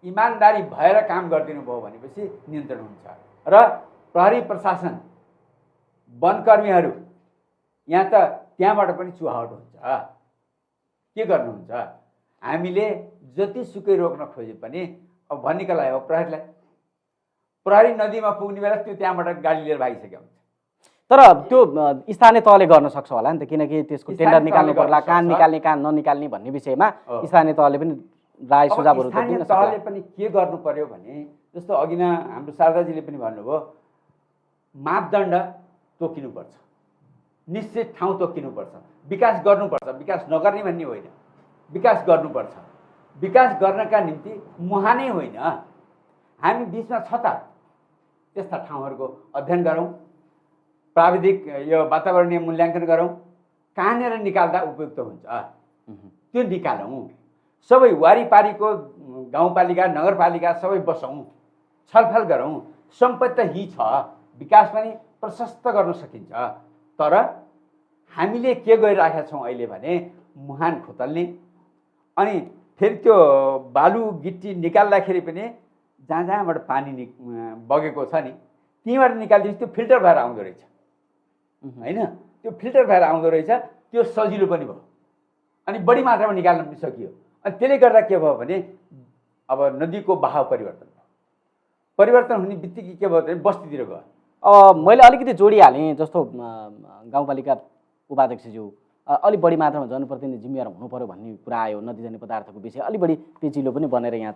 इमान्दारी भएर काम गरिदिनु भयो भनेपछि नियन्त्रण हुन्छ। र प्रहरी प्रशासन, वनकर्मीहरू यहाँ त त्यहाँबाट पनि चुहावट हुन्छ। के गर्नुहुन्छ? हामीले जतिसुकै रोक्न खोजे पनि अब भन्नेका लागि हो प्रहरी नदीमा पुग्ने बेला त्यो त्यहाँबाट गाडी लिएर भागिसक्यो हुन्छ। तर त्यो स्थानीय तहले गर्न सक्छ होला नि त, किनकि त्यसको टेन्डर निकाल्नु पर्ला, कान निकाल्ने कान ननिकाल्ने भन्ने विषयमा स्थानीय तहले पनि राय सुझावहरू स्थानीय तहले पनि के गर्नु पर्यो भने, जस्तो अघि नै हाम्रो शारदाजीले पनि भन्नुभयो, मापदण्ड तोकिनुपर्छ, निश्चित ठाउँ तोकिनुपर्छ, विकास गर्नुपर्छ। विकास नगर्ने भन्ने होइन, विकास गर्नुपर्छ। विकास गर्नका निम्ति मुहानै होइन, हामी बिचमा छ त त्यस्ता ठाउँहरूको अध्ययन गरौँ, प्राविधिक यो वातावरणीय मूल्याङ्कन गरौँ, कहाँनिर निकाल्दा उपयुक्त हुन्छ त्यो निकालौँ। सबै वारिपारीको गाउँपालिका नगरपालिका सबै बसौँ, छलफल गरौँ। सम्पत्ति त छ, विकास पनि प्रशस्त गर्न सकिन्छ। तर हामीले के गरिराखेका छौँ अहिले भने मुहान खोतल्ने, अनि फेरि त्यो बालु गिट्टी निकाल्दाखेरि पनि जहाँबाट पानी बगेको छ नि त्यहीँबाट निकालिदिन्छ, त्यो फिल्टर भएर आउँदो रहेछ होइन, त्यो फिल्टर भएर आउँदो रहेछ, त्यो सजिलो पनि भयो, अनि बढी मात्रामा निकाल्न पनि सकियो। अनि त्यसले गर्दा के भयो भने अब नदीको बहाव परिवर्तन हुने बित्तिकै के भयो भने बस्तीतिर गयो। मैले अलिकति जोडिहालेँ, जस्तो गाउँपालिका उपाध्यक्षज्यू अलिक बढी मात्रामा जनप्रतिनिधि जिम्मेवार हुनु पर्यो भन्ने कुरा आयो। नदी जाने पदार्थको विषय अलि बढी पेचिलो पनि बनेर यहाँ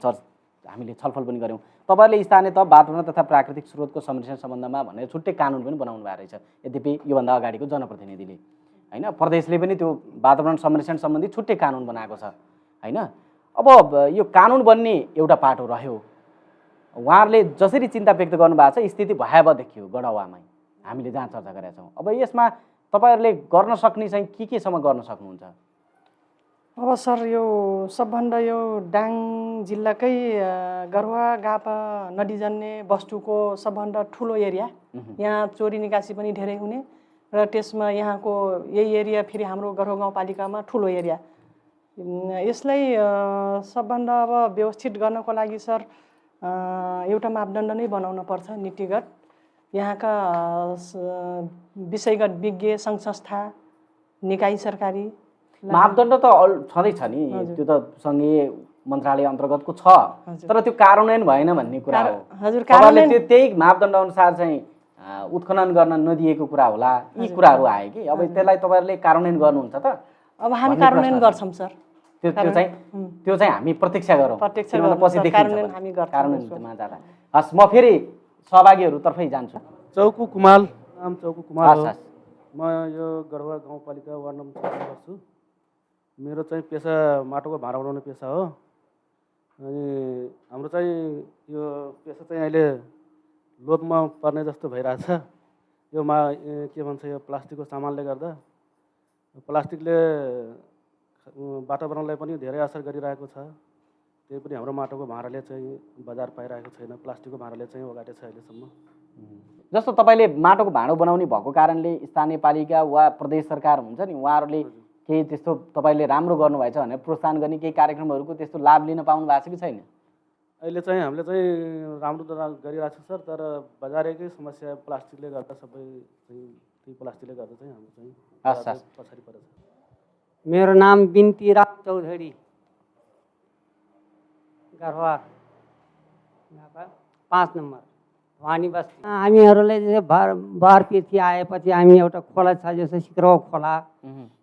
हामीले छलफल पनि गऱ्यौँ। तपाईँहरूले स्थानीय तह वातावरण तथा प्राकृतिक स्रोतको संरक्षण सम्बन्धमा भनेर छुट्टै कानुन पनि बनाउनु भएको रहेछ। यद्यपि योभन्दा अगाडिको जनप्रतिनिधिले होइन, प्रदेशले पनि त्यो वातावरण संरक्षण सम्बन्धी छुट्टै कानुन बनाएको छ होइन। अब यो कानुन बन्ने एउटा पाटो रह्यो, उहाँहरूले जसरी चिन्ता व्यक्त गर्नुभएको छ स्थिति भयावह देखियो गडौवामै, हामीले जहाँ चर्चा गरेका छौँ। अब यसमा तपाईँहरूले गर्न सक्ने चाहिँ केसम्म गर्न सक्नुहुन्छ? अब सर, यो सबभन्दा यो डाङ जिल्लाकै गरुवा गापा नदीजन्य वस्तुको सबभन्दा ठुलो एरिया, यहाँ चोरी निकासी पनि धेरै हुने, र त्यसमा यहाँको यही एरिया फेरि हाम्रो गढवाल गाउँपालिकामा ठुलो एरिया। यसलाई सबभन्दा अब व्यवस्थित गर्नको लागि सर एउटा मापदण्ड नै बनाउन पर्छ नीतिगत। यहाँका विषयगत विज्ञ सङ्घ संस्था निकाय सरकारी मापदण्ड त छँदैछ नि, त्यो त सङ्घीय मन्त्रालय अन्तर्गतको छ, तर त्यो कार्यान्वयन भएन भन्ने कुरा हो। हजुर, तपाईँले त्यही मापदण्ड अनुसार चाहिँ उत्खनन गर्न नदिएको कुरा होला, यी कुराहरू आए कि अब त्यसलाई तपाईँहरूले कार्यान्वयन गर्नुहुन्छ त? अब हामी कार्यान्वयन गर्छौँ सर। त्यो चाहिँ हामी प्रतीक्षा गरौँ, प्रत्यक्ष पछि कार्यान्वयन हामी गर्छौँ। कार्यान्वयनमा जाँदा। हस्, म फेरि सहभागीहरूतर्फै जान्छु। चौकु कुमाल, नाम चौकु कुमाल हो। हस्। म यो गढवाल गाउँपालिका वार्ड नम्बर 6 बस्छु। मेरो चाहिँ पेसा माटोको भाँडा बनाउने पेसा हो। अनि हाम्रो चाहिँ यो पेसा चाहिँ अहिले लोपमा पर्ने जस्तो भइरहेछ। यो के भन्छ, यो प्लास्टिकको सामानले गर्दा प्लास्टिकले वातावरणलाई पनि धेरै असर गरिरहेको छ। त्यही पनि हाम्रो माटोको भाँडाले चाहिँ बजार पाइरहेको छैन, प्लास्टिकको भाँडाले चाहिँ ओगाटेको छ अहिलेसम्म। जस्तो तपाईँले माटोको भाँडो बनाउने भएको कारणले स्थानीय पालिका वा प्रदेश सरकार हुन्छ नि, उहाँहरूले केही त्यस्तो तपाईँले राम्रो गर्नुभएछ भनेर प्रोत्साहन गर्ने केही कार्यक्रमहरूको त्यस्तो लाभ लिन पाउनु भएको छ कि छैन? अहिले चाहिँ हामीले चाहिँ राम्रो गरिरहेको छ सर, तर बजारकै समस्या प्लास्टिकले गर्दा सबै त्यही प्लास्टिकले गर्दा चाहिँ हाम्रो चाहिँ पछाडि परेछ। मेरो नाम बिन्तीराम चौधरी, गढवाल 5 नम्बर वानी बस्ती। हामीहरूले जस्तै बारपिर्थी आएपछि हामी एउटा खोला छ जस्तो सिक्रौ खोला।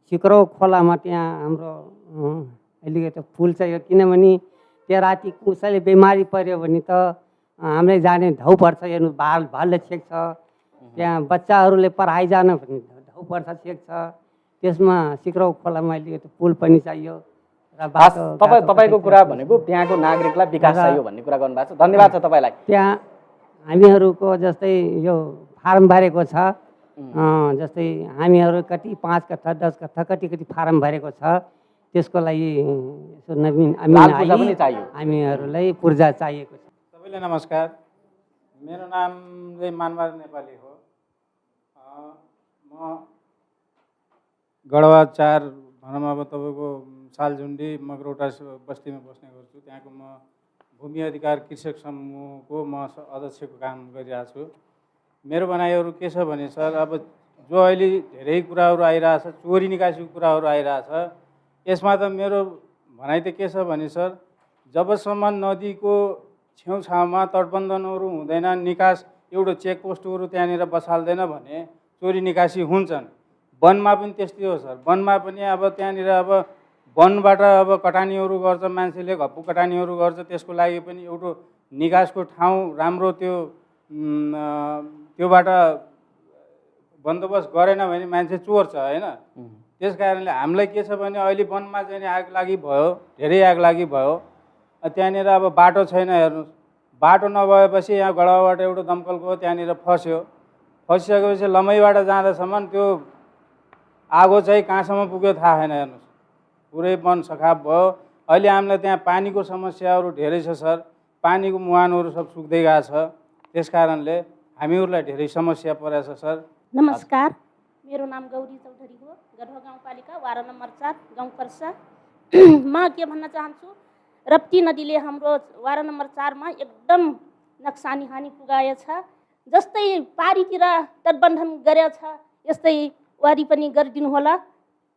सिक्रौ खोलामा त्यहाँ हाम्रो अलिकति पुल चाहियो, किनभने त्यहाँ राति कसैले बिमारी पऱ्यो भने त हामीलाई जाने ढाउ पर्छ। हेर्नु भालले छेक्छ, त्यहाँ बच्चाहरूले पढाइ जान भने ढाउ पर्छ, छेक्छ। त्यसमा सिक्रौ खोलामा अलिकति पुल पनि चाहियो र बाटो। तपाईँको कुरा भनेको त्यहाँको नागरिकलाई विकास चाहियो भन्ने कुरा गर्नुभएको छ, धन्यवाद छ तपाईँलाई। त्यहाँ हामीहरूको जस्तै यो फार्म भरेको छ, जस्तै हामीहरू कति 5 कट्ठा 10 कट्ठा कति फार्म भरेको छ। त्यसको लागि नवीन हामीहरूलाई पूर्जा चाहिएको छ। सबैलाई नमस्कार, मेरो नाम चाहिँ मानबार नेपाली हो। म गढवाल 4 भनौँ अब तपाईँको सालझुन्डी मगरौटा बस्तीमा बस्ने गर्छु। त्यहाँको म भूमि अधिकार कृषक समूहको म अध्यक्षको काम गरिरहेको छु। मेरो भनाइहरू के छ भने सर, अब जो अहिले धेरै कुराहरू आइरहेछ, चोरी निकासीको कुराहरू आइरहेछ, यसमा त मेरो भनाइ त के छ भने सर, जबसम्म नदीको छेउछाउमा तटबन्धनहरू हुँदैन, निकास एउटा चेकपोस्टहरू त्यहाँनिर बसाल्दैन भने चोरी निकासी हुन्छन्। वनमा पनि त्यस्तै हो सर। वनमा पनि अब त्यहाँनिर अब वनबाट अब कटानीहरू गर्छ, मान्छेले घप्पु कटानीहरू गर्छ। त्यसको लागि पनि एउटा निकासको ठाउँ राम्रो त्योबाट बन्दोबस्त गरेन भने मान्छे चोर्छ होइन। त्यस कारणले हामीलाई के छ भने अहिले वनमा चाहिँ आगलागी भयो, धेरै आगलागी भयो। त्यहाँनिर अब बाटो छैन। हेर्नुहोस्, बाटो नभएपछि यहाँ गढवालबाट एउटा दमकलको त्यहाँनिर फस्यो। फसिसकेपछि लमैबाट जाँदासम्म त्यो आगो चाहिँ कहाँसम्म पुग्यो थाहा छैन। हेर्नुहोस्, पुरै वन सखाप भयो। अहिले हामीलाई त्यहाँ पानीको समस्याहरू धेरै छ सर। पानीको मुहानहरू सब सुक्दै गएको छ। त्यस कारणले हामीहरूलाई धेरै समस्या परेछ सर। नमस्कार, मेरो नाम गौरी चौधरी हो, गढवाल गाउँपालिका वार्ड नम्बर 4 गाउँ पर्सा। म के भन्न चाहन्छु, रप्ती नदीले हाम्रो वार्ड नम्बर 4 मा एकदम नक्सानी हानि पुगाएछ। जस्तै पारीतिर तटबन्धन गरेछ, यस्तै वारी पनि गरिदिनु होला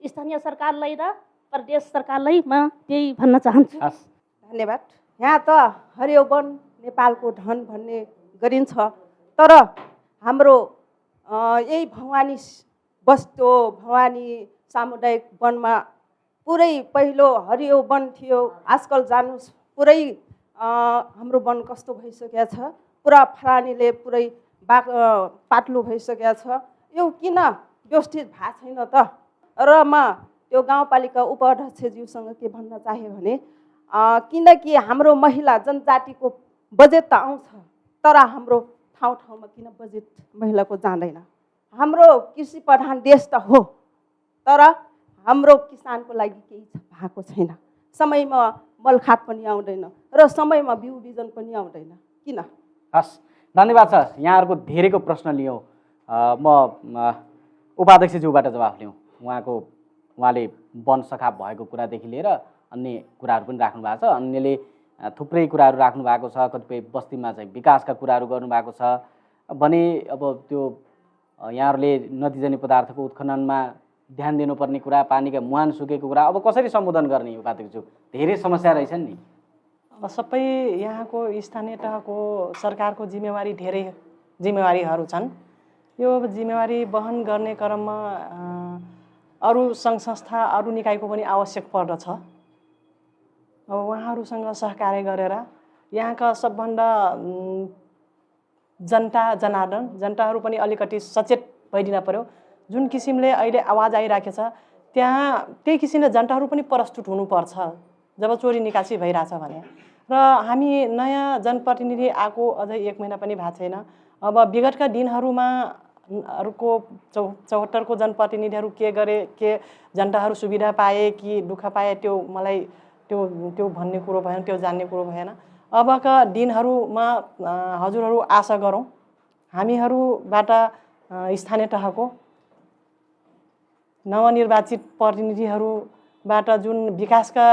स्थानीय सरकारलाई र प्रदेश सरकारलाई। म त्यही भन्न चाहन्छु। धन्यवाद। यहाँ त हरियो वन नेपालको धन भन्ने गरिन्छ, तर हाम्रो यही भवानी बस्तो भवानी सामुदायिक वनमा पुरै पहिलो हरियो वन थियो। आजकल जानुहोस्, पुरै हाम्रो वन कस्तो भइसकेको छ, पुरा फरानीले पुरै पातलो भइसकेको छ। यो किन व्यवस्थित भएको छैन त? र म त्यो गाउँपालिका उपाध्यक्षज्यूसँग के भन्न चाहे भने, किनकि हाम्रो महिला जनजातिको बजेट त आउँछ, तर हाम्रो ठाउँ ठाउँमा किन बजेट महिलाको जाँदैन? हाम्रो कृषि प्रधान देश त हो, तर हाम्रो किसानको लागि केही भएको छैन। समयमा मलखात पनि आउँदैन र समयमा बिउ बिजन पनि आउँदैन। किन? हस्, धन्यवाद छ। यहाँहरूको धेरैको प्रश्न लियौँ। म उपाध्यक्षज्यूबाट जवाफ लिउँ। उहाँले वन सखाप भएको कुरादेखि लिएर अन्य कुराहरू पनि राख्नु भएको छ। अन्यले थुप्रै कुराहरू राख्नु भएको छ। कतिपय बस्तीमा चाहिँ विकासका कुराहरू गर्नुभएको छ भने अब त्यो यहाँहरूले नदीजन्य पदार्थको उत्खननमा ध्यान दिनुपर्ने कुरा, पानीका मुहान सुकेको कुरा अब कसरी सम्बोधन गर्ने उपाध्यक्षज्यू? धेरै समस्या रहेछन् नि। सबै यहाँको स्थानीय तहको सरकारको जिम्मेवारी धेरै जिम्मेवारीहरू छन्। यो जिम्मेवारी वहन गर्ने क्रममा अरू सङ्घ संस्था अरू निकायको पनि आवश्यक पर्दछ। अब उहाँहरूसँग सहकार्य गरेर यहाँका सबभन्दा जनताहरू पनि अलिकति सचेत भइदिन पर्यो। जुन किसिमले अहिले आवाज आइराखेको छ त्यही किसिमले जनताहरू पनि प्रस्तुत हुनुपर्छ जब चोरी निकासी भइरहेछ भने। र हामी नयाँ जनप्रतिनिधि आएको अझै 1 महिना पनि भएको छैन। अब विगतका दिनहरूमा अरूको 74को जनप्रतिनिधिहरू के गरे, के जनताहरू सुविधा पाए कि दुःख पाए, त्यो मलाई त्यो भन्ने कुरो भएन, त्यो जान्ने कुरो भएन। अबका दिनहरूमा हजुरहरू आशा गरौँ हामीहरूबाट स्थानीय तहको नवनिर्वाचित प्रतिनिधिहरूबाट जुन विकासका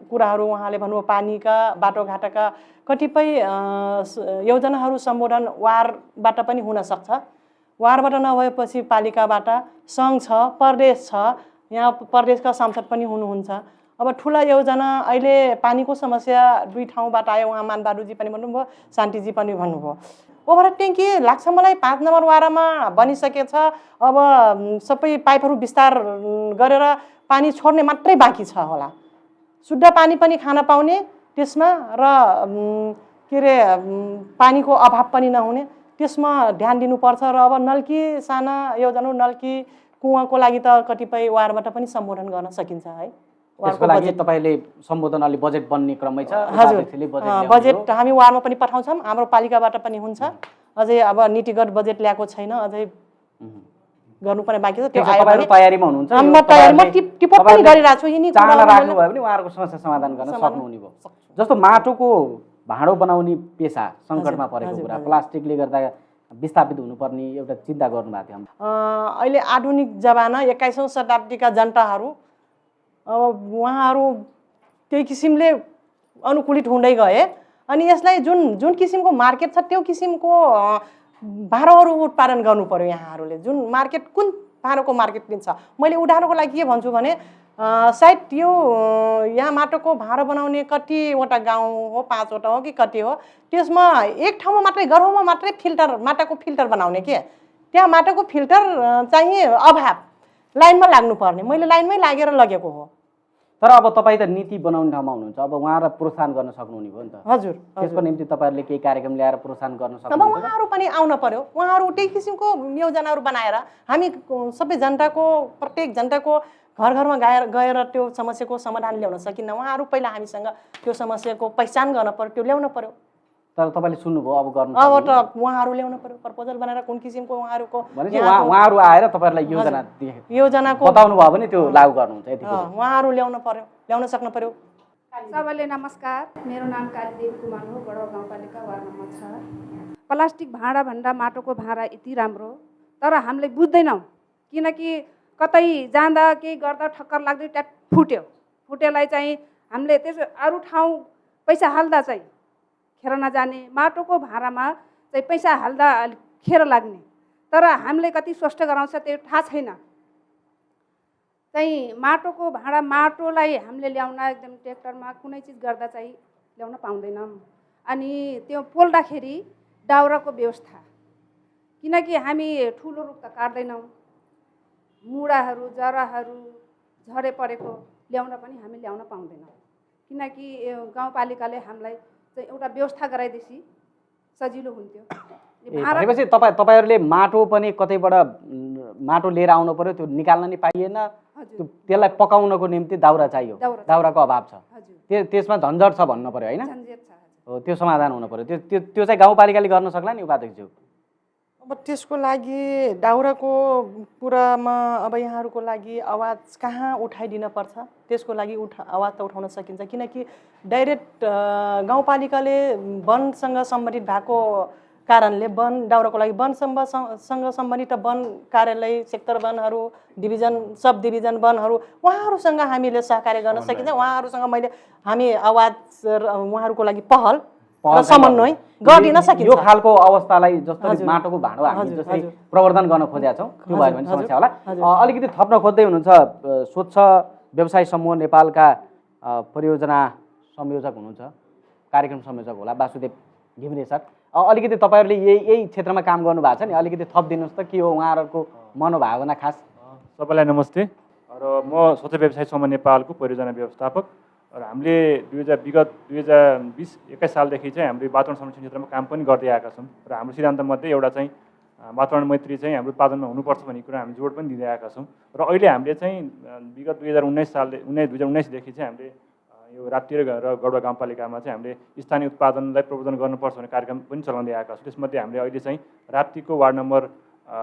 कुराहरू उहाँले भन्नुभयो, पानीका बाटोघाटोका कतिपय योजनाहरू सम्बोधन वारबाट पनि हुन सक्छ। वारबाट नभएपछि पालिकाबाट सङ्घ छ, प्रदेश छ, यहाँ प्रदेशका सांसद पनि हुनुहुन्छ। अब ठुला योजना अहिले पानीको समस्या 2 ठाउँबाट आयो। उहाँ मानबहादुरजी पनि भन्नुभयो, शान्तिजी पनि भन्नुभयो। ओभर ट्याङ्की लाग्छ मलाई 5 नम्बर वाडामा बनिसकेछ। अब सबै पाइपहरू विस्तार गरेर पानी छोड्ने मात्रै बाँकी छ होला। शुद्ध पानी पनि खान पाउने त्यसमा र के अरे पानीको अभाव पनि नहुने त्यसमा ध्यान दिनुपर्छ। र अब नल्की साना योजना नल्की कुवाको लागि त कतिपय वारबाट पनि सम्बोधन गर्न सकिन्छ है। त्यसको लागि तपाईले सम्बोधन अलि बजेट बन्ने क्रममै छ। हजुर, बजेट हामी वारमा पनि पठाउँछौँ, हाम्रो पालिकाबाट पनि हुन्छ। अझै अब नीतिगत बजेट ल्याएको छैन, अझै गर्नुपर्ने बाँकी छ। त्यो आयो भने तयारीमा हुनुहुन्छ। म तयारीमा टिप पनि गरिरहेको छु। यिनी चाहना राख्नु भयो भने उहाँहरूको समस्या समाधान गर्न सक्नुहुने भयो। जस्तो माटोको भाँडो बनाउने पेसा सङ्कटमा परेको कुरा, प्लास्टिकले गर्दा विस्थापित हुनुपर्ने एउटा चिन्ता गर्नुभएको थियो। अहिले आधुनिक जमाना 21औं शताब्दीका जनताहरू अब उहाँहरू त्यही किसिमले अनुकूलित हुँदै गए अनि यसलाई जुन किसिमको मार्केट छ त्यो किसिमको भाँडोहरू उत्पादन गर्नु पर्यो। यहाँहरूले जुन मार्केट कुन भाँडोको मार्केट लिन्छ, मैले उदाहरणको लागि के भन्छु भने सायद यो यहाँ माटोको भाँडो बनाउने कतिवटा गाउँ हो, 5 वटा हो कि कति हो, त्यसमा एक ठाउँमा मात्रै गाउँमा मात्रै माटाको फिल्टर बनाउने के, त्यहाँ माटाको फिल्टर चाहिँ अभाव, लाइनमा लाग्नुपर्ने। मैले लाइनमै लागेर लगेको हो। तर अब तपाईँ त नीति बनाउने ठाउँमा हुनुहुन्छ, अब उहाँलाई प्रोत्साहन गर्न सक्नुहुने भयो नि त। हजुर, त्यसको निम्ति तपाईँहरूले केही कार्यक्रम ल्याएर प्रोत्साहन गर्न सक्नुहुन्छ। अब उहाँहरू पनि आउन पर्यो। उहाँहरू त्यही किसिमको योजनाहरू बनाएर हामी सबै जनताको, प्रत्येक जनताको घर घरमा गएर त्यो समस्याको समाधान ल्याउन सकिन्न। उहाँहरू पहिला हामीसँग त्यो समस्याको पहिचान गर्न पर्यो, त्यो ल्याउन पर्यो। तर तपाईँले सुन्नुभयो, अब गर्नु अब त उहाँहरू ल्याउन पर्यो प्रपोजल बनाएर कुन किसिमको उहाँहरूको उहाँहरू आएर तपाईँहरूलाई योजनाको बताउनु भयो भने त्यो लागू गर्नुहुन्छ। यति उहाँहरू ल्याउन पर्यो, ल्याउन सक्नु पर्यो। सबैले नमस्कार, मेरो नाम कालीदेवी कुमार हो, गढवा गाउँपालिका वार्ड नम्बर 6। प्लास्टिक भाँडा भन्दा माटोको भाँडा यति राम्रो, तर हामीले बुझ्दैनौँ। किनकि कतै जाँदा केही गर्दा ठक्कर लाग्दै ट्याट फुटेलाई चाहिँ हामीले त्यसो अरू ठाउँ पैसा हाल्दा चाहिँ खेर नजाने, माटोको भाँडामा चाहिँ पैसा हाल्दा खेर लाग्ने, तर हामीले कति स्वस्थ गराउँछ त्यो थाहा छैन। चाहिँ माटोको भाँडा, माटोलाई हामीले ल्याउन एकदम ट्र्याक्टरमा कुनै चिज गर्दा चाहिँ ल्याउन पाउँदैनौँ। अनि त्यो पोल्दाखेरि दाउराको व्यवस्था, किनकि हामी ठुलो रुख त काट्दैनौँ, मुढाहरू जराहरू झरे परेको ल्याउन पनि हामी ल्याउन पाउँदैनौँ। किनकि गाउँपालिकाले हामीलाई चाहिँ एउटा व्यवस्था गराइदिएपछि सजिलो हुन्थ्यो। भनेपछि तपाईँहरूले माटो पनि कतैबाट माटो लिएर आउनु पर्यो, त्यो निकाल्न नि पाइएन, त्यसलाई पकाउनको निम्ति दाउरा चाहियो, दाउराको अभाव छ, त्यसमा झन्झट छ भन्नु पर्यो होइन? हो, त्यो समाधान हुनु पर्यो। त्यो चाहिँ गाउँपालिकाले गर्न सक्ला नि उपाध्यक्षज्यू? अब त्यसको लागि दाउराको कुरामा अब यहाँहरूको लागि आवाज कहाँ उठाइदिन पर्छ, त्यसको लागि आवाज त उठाउन सकिन्छ। किनकि डाइरेक्ट गाउँपालिकाले वनसँग सम्बन्धित भएको कारणले वन दाउराको लागि वनसँग सम्बन्धित वन कार्यालय, सेक्टर वनहरू, डिभिजन, सब डिभिजन वनहरू उहाँहरूसँग हामीले सहकार्य गर्न सकिन्छ। उहाँहरूसँग हामी आवाज उहाँहरूको लागि पहल र समन्वय गरिदिन सकिन्छ। यो खालको अवस्थालाई जसरी माटोको भाँडो हामी जसरी प्रवर्धन गर्न खोजेका छौँ त्यो भयो भने समस्या होला। अलिकति थप्न खोज्दै हुनुहुन्छ स्वच्छ व्यवसाय समूह नेपालका परियोजना संयोजक हुनुहुन्छ, कार्यक्रम संयोजक होला वासुदेव घिमिरे सर। अलिकति तपाईँहरूले यही क्षेत्रमा काम गर्नु भएको छ नि, अलिकति थप दिनुहोस् त के हो उहाँहरूको मनोभावना खास? सबैलाई नमस्ते। र म स्वच्छ व्यवसाय समूह नेपालको परियोजना व्यवस्थापक र हामीले विगत 2020-21 सालदेखि चाहिँ हाम्रो वातावरण संरक्षण क्षेत्रमा काम पनि गर्दै आएका छौँ र हाम्रो सिद्धान्तमध्ये एउटा चाहिँ वातावरण मैत्री चाहिँ हाम्रो उत्पादनमा हुनुपर्छ भन्ने कुरा हामी जोड पनि दिँदै आएका छौँ। र अहिले हामीले चाहिँ विगत 2019देखि चाहिँ हामीले यो राप्ती र गडवा गाउँपालिकामा चाहिँ हामीले स्थानीय उत्पादनलाई प्रवर्धन गर्नुपर्छ भन्ने कार्यक्रम पनि चलाउँदै आएका छौँ। त्यसमध्ये हामीले अहिले चाहिँ राप्तीको वार्ड नम्बर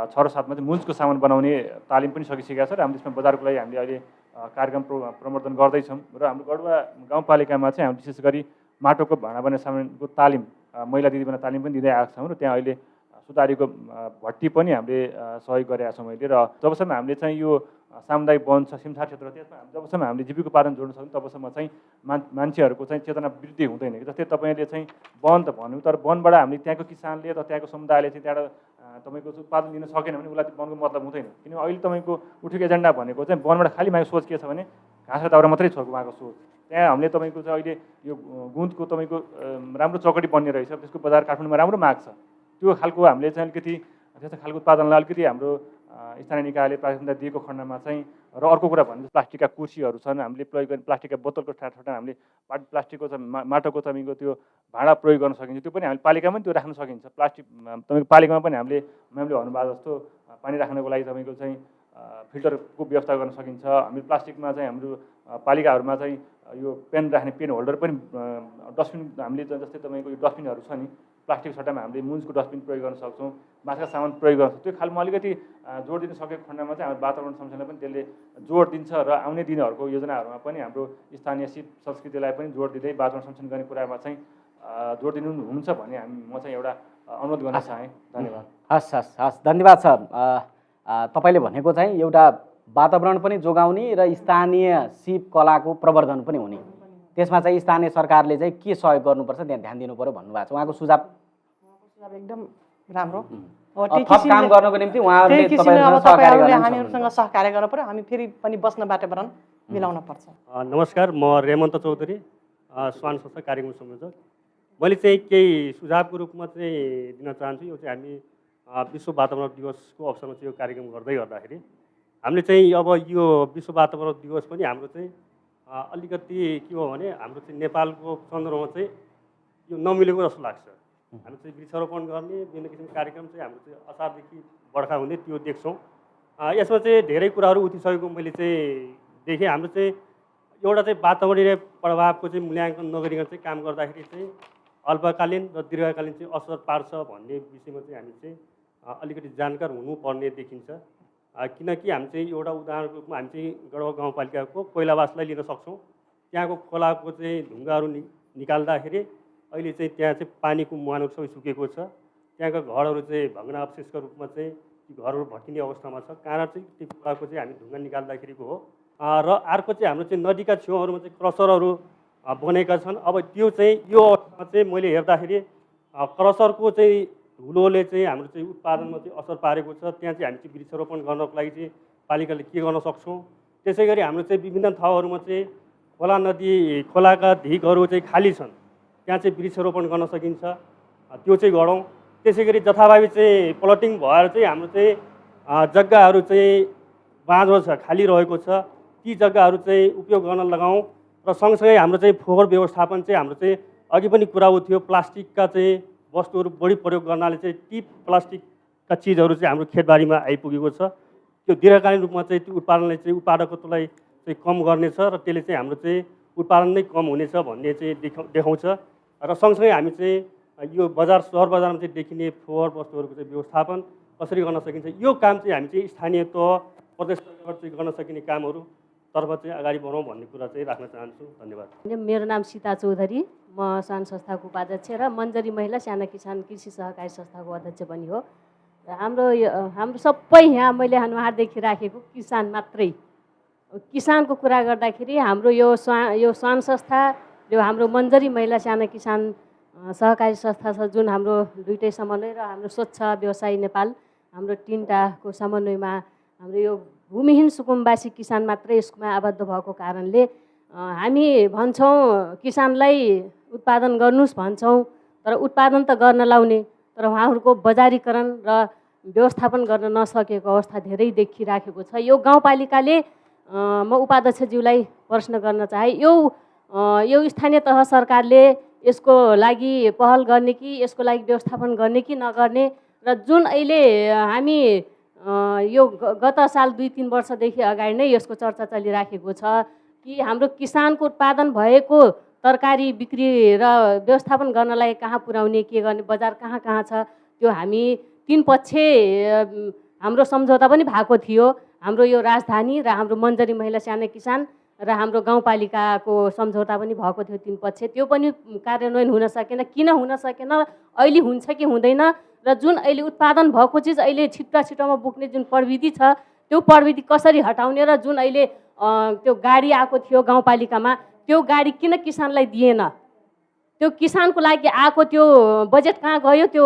6 र 7मा चाहिँ मुल्चको सामान बनाउने तालिम पनि सकिसकेका छ र हामीले त्यसमा बजारको लागि हामीले अहिले कार्यक्रम प्रवर्धन गर्दैछौँ। र हाम्रो गडवा गाउँपालिकामा चाहिँ हामीले विशेष गरी माटोको भाँडा बनाउने सामानको तालिम, महिला दिदीबहिनी तालिम पनि दिँदै आएका छौँ र त्यहाँ अहिले सुतारीको भट्टी पनि हामीले सहयोग गरेका छौँ अहिले। र जबसम्म हामीले चाहिँ यो सामुदायिक वन छ सिमसार क्षेत्र, त्यसमा जबसम्म हामीले जीविकोपार्जन जोड्न सक्छौँ तबसम्म चाहिँ मान्छेहरूको चाहिँ चेतना वृद्धि हुँदैन। जस्तै तपाईँले चाहिँ वन त भन्नु, तर वनबाट हामीले त्यहाँको किसानले अथवा त्यहाँको समुदायले चाहिँ त्यहाँबाट तपाईँको उत्पादन दिन सकेन भने उसलाई वनको मतलब हुँदैन। किनभने अहिले तपाईँको उठेको एजेन्डा भनेको चाहिँ वनबाट खालि मागेको सोच के छ भने घाँस र दाउरा मात्रै छ उहाँको सोच। त्यहाँ हामीले तपाईँको चाहिँ अहिले यो गुँदको तपाईँको राम्रो चौकडी बन्ने रहेछ, त्यसको बजार काठमाडौँमा राम्रो माग छ। त्यो खालको हामीले चाहिँ अलिकति त्यस्तो खालको उत्पादनलाई अलिकति हाम्रो स्थानीय निकायले प्राथमिकता दिएको खण्डमा चाहिँ। र अर्को कुरा भन्दा प्लास्टिकका कुर्सीहरू छन्, हामीले प्रयोग गर्ने प्लास्टिकका बोतलको ठाउँमा हामीले प्लास्टिकको माटोको तपाईँको त्यो भाँडा प्रयोग गर्न सकिन्छ, त्यो पनि हामीले पालिकामा पनि त्यो राख्न सकिन्छ। प्लास्टिक तपाईँको पालिकामा पनि हामीले म्यामले भन्नुभएको जस्तो पानी राख्नको लागि तपाईँको चाहिँ फिल्टरको व्यवस्था गर्न सकिन्छ। हामी प्लास्टिकमा चाहिँ हाम्रो पालिकाहरूमा चाहिँ यो पेन राख्ने पेन होल्डर पनि डस्टबिन हामीले जस्तै तपाईँको यो डस्टबिनहरू छ नि, प्लास्टिक सट्टामा हामीले मुन्सको डस्टबिन प्रयोग गर्न सक्छौँ, बाँसका सामान प्रयोग गर्न सक्छौँ। त्यो खालमा अलिकति जोड दिन सकेको खण्डमा चाहिँ हाम्रो वातावरण संरक्षणलाई पनि त्यसले जोड दिन्छ र आउने दिनहरूको योजनाहरूमा पनि हाम्रो स्थानीय सिप संस्कृतिलाई पनि जोड दिँदै वातावरण संरक्षण गर्ने कुरामा चाहिँ जोड दिनुहुन्छ भन्ने म चाहिँ एउटा अनुरोध गर्न चाहेँ। धन्यवाद। हस् हस् हस्, धन्यवाद सर। तपाईँले भनेको चाहिँ एउटा वातावरण पनि जोगाउने र स्थानीय सिप कलाको प्रवर्धन पनि हुने, त्यसमा चाहिँ स्थानीय सरकारले चाहिँ के सहयोग गर्नुपर्छ त्यहाँ ध्यान दिनु पर्यो भन्नुभएको छ। उहाँको सुझाव एकदम राम्रो। थप काम गर्नको निम्ति उहाँहरूले हामीहरूसँग सहकार्य गर्नु पर्यो, हामी फेरि पनि बस्न वातावरण मिलाउन पर्छ। नमस्कार, म रेमन्त चौधरी, स्वान संस्था कार्यक्रम संयोजक। मैले चाहिँ केही सुझावको रूपमा चाहिँ दिन चाहन्छु। यो चाहिँ हामी विश्व वातावरण दिवसको अवसरमा चाहिँ यो कार्यक्रम गर्दै गर्दाखेरि हामीले चाहिँ अब यो विश्व वातावरण दिवस पनि हाम्रो चाहिँ अलिकति के हो भने हाम्रो चाहिँ नेपालको सन्दर्भमा चाहिँ यो नमिलेको जस्तो लाग्छ। हामी चाहिँ वृक्षारोपण गर्ने विभिन्न किसिमको कार्यक्रम चाहिँ हाम्रो चाहिँ असारदेखि बर्खा हुने त्यो देख्छौँ। यसमा चाहिँ धेरै कुराहरू उठिसकेको मैले चाहिँ देखेँ। हाम्रो चाहिँ एउटा चाहिँ वातावरणीय प्रभावको चाहिँ मूल्याङ्कन नगरिकन चाहिँ काम गर्दाखेरि चाहिँ अल्पकालीन र दीर्घकालीन चाहिँ असर पार्छ भन्ने विषयमा चाहिँ हामी चाहिँ अलिकति जानकार हुनुपर्ने देखिन्छ। किनकि हामी चाहिँ एउटा उदाहरणको रूपमा हामी चाहिँ गडवा गाउँपालिकाको कोइलावासलाई लिन सक्छौँ। त्यहाँको खोलाको चाहिँ ढुङ्गाहरू निकाल्दाखेरि अहिले चाहिँ त्यहाँ चाहिँ पानीको मुहानहरू सबै सुकेको छ। त्यहाँका घरहरू चाहिँ भग्नावशेषको रूपमा चाहिँ घरहरू भत्किने अवस्थामा छ। कारण चाहिँ त्यो खोलाको चाहिँ हामी ढुङ्गा निकाल्दाखेरिको हो। र अर्को चाहिँ हाम्रो चाहिँ नदीका छेउहरूमा चाहिँ क्रसरहरू बनेका छन्। अब त्यो चाहिँ यो अवस्थामा चाहिँ मैले हेर्दाखेरि क्रसरको चाहिँ धुलोले चाहिँ हाम्रो चाहिँ उत्पादनमा चाहिँ असर पारेको छ। त्यहाँ चाहिँ हामी चाहिँ वृक्षारोपण गर्नको लागि चाहिँ पालिकाले के गर्न सक्छौँ। त्यसै गरी हाम्रो चाहिँ विभिन्न ठाउँहरूमा चाहिँ खोला नदी खोलाका धिकहरू चाहिँ खाली छन्, त्यहाँ चाहिँ वृक्षारोपण गर्न सकिन्छ, त्यो चाहिँ गरौँ। त्यसै गरी जथाभावी चाहिँ प्लटिङ भएर चाहिँ हाम्रो चाहिँ जग्गाहरू चाहिँ बाँझो छ, खाली रहेको छ, ती जग्गाहरू चाहिँ उपयोग गर्न लगाऊँ। र सँगसँगै हाम्रो चाहिँ फोहोर व्यवस्थापन चाहिँ हाम्रो चाहिँ अघि पनि कुरा उठ्यो, प्लास्टिकका चाहिँ वस्तुहरू बढी प्रयोग गर्नाले चाहिँ ती प्लास्टिकका चिजहरू चाहिँ हाम्रो खेतबारीमा आइपुगेको छ। त्यो दीर्घकालीन रूपमा चाहिँ त्यो उत्पादनले चाहिँ उत्पादकत्वलाई चाहिँ कम गर्नेछ र त्यसले चाहिँ हाम्रो चाहिँ उत्पादन नै कम हुनेछ भन्ने चाहिँ देखाउँछ। र सँगसँगै हामी चाहिँ यो बजार सहर बजारमा चाहिँ देखिने फोहोर वस्तुहरूको चाहिँ व्यवस्थापन कसरी गर्न सकिन्छ, यो काम चाहिँ हामी चाहिँ स्थानीय तह प्रदेश सरकार चाहिँ गर्न सकिने कामहरू तर्फ चाहिँ अगाडि बढौँ भन्ने कुरा चाहिँ राख्न चाहन्छु। धन्यवाद। मेरो नाम सीता चौधरी, म स्वान संस्थाको उपाध्यक्ष र मन्जरी महिला साना किसान कृषि सहकारी संस्थाको अध्यक्ष पनि हो। र हाम्रो सबै यहाँ मैले अनुहारदेखि राखेको किसान मात्रै। किसानको कुरा गर्दाखेरि हाम्रो यो स्वान संस्था, यो हाम्रो मन्जरी महिला साना किसान सहकारी संस्था छ, जुन हाम्रो दुईटै समन्वय, र हाम्रो स्वच्छ व्यवसाय नेपाल, हाम्रो तिनटाको समन्वयमा हाम्रो यो भूमिहीन सुकुम्बासी किसान मात्रै यसमा आबद्ध भएको कारणले हामी भन्छौँ किसानलाई उत्पादन गर्नुहोस् भन्छौँ, तर उत्पादन त गर्न लाउने, तर उहाँहरूको बजारीकरण र व्यवस्थापन गर्न नसकेको अवस्था धेरै देखिराखेको छ। यो गाउँपालिकाले म उपाध्यक्षज्यूलाई प्रश्न गर्न चाहे, यो स्थानीय तह सरकारले यसको लागि पहल गर्ने कि यसको लागि व्यवस्थापन गर्ने कि नगर्ने, र जुन अहिले हामी यो गत साल 2-3 वर्षदेखि अगाडि नै यसको चर्चा चलिराखेको छ कि हाम्रो किसानको उत्पादन भएको तरकारी बिक्री र व्यवस्थापन गर्नलाई कहाँ पुर्याउने, के गर्ने, बजार कहाँ कहाँ छ, त्यो हामी तीन पक्ष हाम्रो सम्झौता पनि भएको थियो। हाम्रो यो राजधानी र हाम्रो मन्जरी महिला साना किसान र हाम्रो गाउँपालिकाको सम्झौता पनि भएको थियो तीन पक्ष, त्यो पनि कार्यान्वयन हुन सकेन। किन हुन सकेन, अहिले हुन्छ कि हुँदैन, र जुन अहिले उत्पादन भएको चिज अहिले छिटोमा बोक्ने जुन प्रविधि छ, त्यो प्रविधि कसरी हटाउने, र जुन अहिले त्यो गाडी आएको थियो गाउँपालिकामा, त्यो गाडी किन किसानलाई दिएन, त्यो किसानको लागि आएको त्यो बजेट कहाँ गयो, त्यो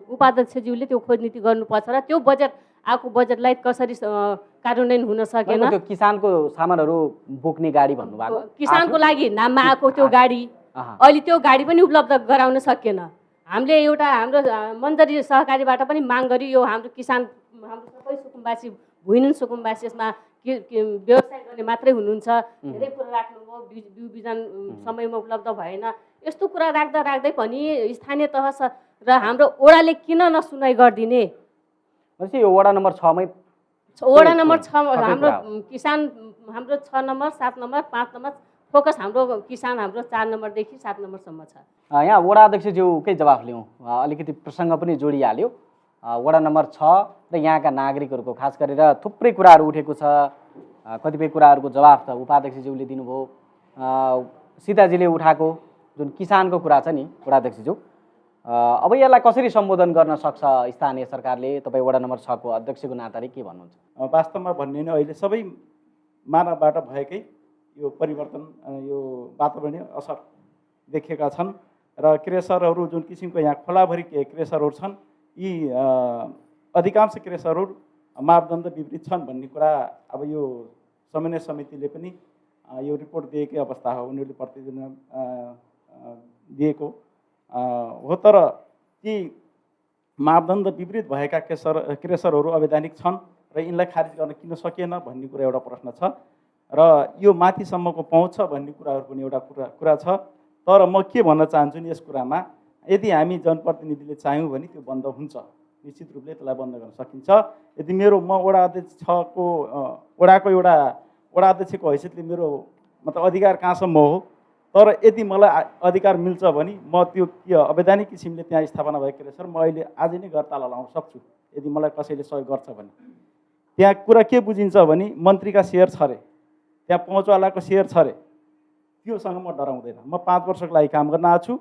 उपाध्यक्षज्यूले त्यो खोज नीति गर्नुपर्छ, र त्यो बजेट आएको बजेटलाई कसरी कार्यान्वयन हुन सकेन। त्यो किसानको सामानहरू बोक्ने गाडी भन्नुभएको, किसानको लागि नाममा आएको त्यो गाडी अहिले त्यो गाडी पनि उपलब्ध गराउन सकेन। हामीले एउटा हाम्रो मन्जरी सहकारीबाट पनि माग गरी यो हाम्रो किसान, हाम्रो सबै सुकुम्बासी, भुइँनुन सुकुम्बासी यसमा व्यवसाय गर्ने मात्रै हुनुहुन्छ, धेरै कुरा राख्नुभयो, बिउ बिजन समयमा उपलब्ध भएन, यस्तो कुरा राख्दै पनि स्थानीय तह र हाम्रो वडाले किन नसुनाइ गरिदिने। भनेपछि यो वडा नम्बर 6 मै, वडा नम्बर 6 हाम्रो किसान, हाम्रो 6 नम्बर 7 नम्बर 5 नम्बर फोकस हाम्रो किसान, हाम्रो 4 नम्बरदेखि 7 नम्बरसम्म छ। यहाँ वडा अध्यक्षज्यूकै जवाफ लिउँ, अलिकति प्रसङ्ग पनि जोडिहाल्यो। वडा नम्बर 6 र यहाँका नागरिकहरूको खास गरेर थुप्रै कुराहरू उठेको छ, कतिपय कुराहरूको जवाफ त उपाध्यक्षज्यूले दिनुभयो, सीताजीले उठाएको जुन किसानको कुरा छ नि वडाध्यक्षज्यू, अब यसलाई कसरी सम्बोधन गर्न सक्छ स्थानीय सरकारले? तपाईँ वडा नम्बर 6 को अध्यक्षको नाताले के भन्नुहुन्छ? वास्तवमा भन्ने नै अहिले सबै मानवबाट भएकै यो परिवर्तन, यो वातावरणीय असर देखेका छन्, र क्रेसरहरू जुन किसिमको यहाँ खोलाभरि क्रेसरहरू छन्, यी अधिकांश क्रेसरहरू मापदण्ड विपरीत छन् भन्ने कुरा अब यो समन्वय समितिले पनि यो रिपोर्ट दिएकै अवस्था हो, उनीहरूले प्रतिवेदन दिएको हो। तर ती मापदण्ड विपरीत भएका क्रेसरहरू अवैधानिक छन् र यिनलाई खारिज गर्न किन सकिएन भन्ने कुरा एउटा प्रश्न छ, र यो माथिसम्मको पहुँच छ भन्ने कुराहरू पनि एउटा कुरा छ। तर म के भन्न चाहन्छु नि, यस कुरामा यदि हामी जनप्रतिनिधिले चाह्यौँ भने त्यो बन्द हुन्छ, निश्चित रूपले त्यसलाई बन्द गर्न सकिन्छ। यदि म वडा अध्यक्ष 6 को वडाको एउटा वडा अध्यक्षको हैसियतले मेरो मतलब अधिकार कहाँसम्म हो, तर यदि मलाई अधिकार मिल्छ भने म त्यो अवैधानिक किसिमले त्यहाँ स्थापना भएको रहेछ म अहिले आज नै घर ताला लगाउन सक्छु, यदि मलाई कसैले सहयोग गर्छ भने। त्यहाँ कुरा के बुझिन्छ भने मन्त्रीका सेयर छ अरे, त्यहाँ पहुँचवालाको सेयर छ अरे, त्योसँग म डराउँदैन। म 5 वर्षको लागि काम गर्न आएको छु,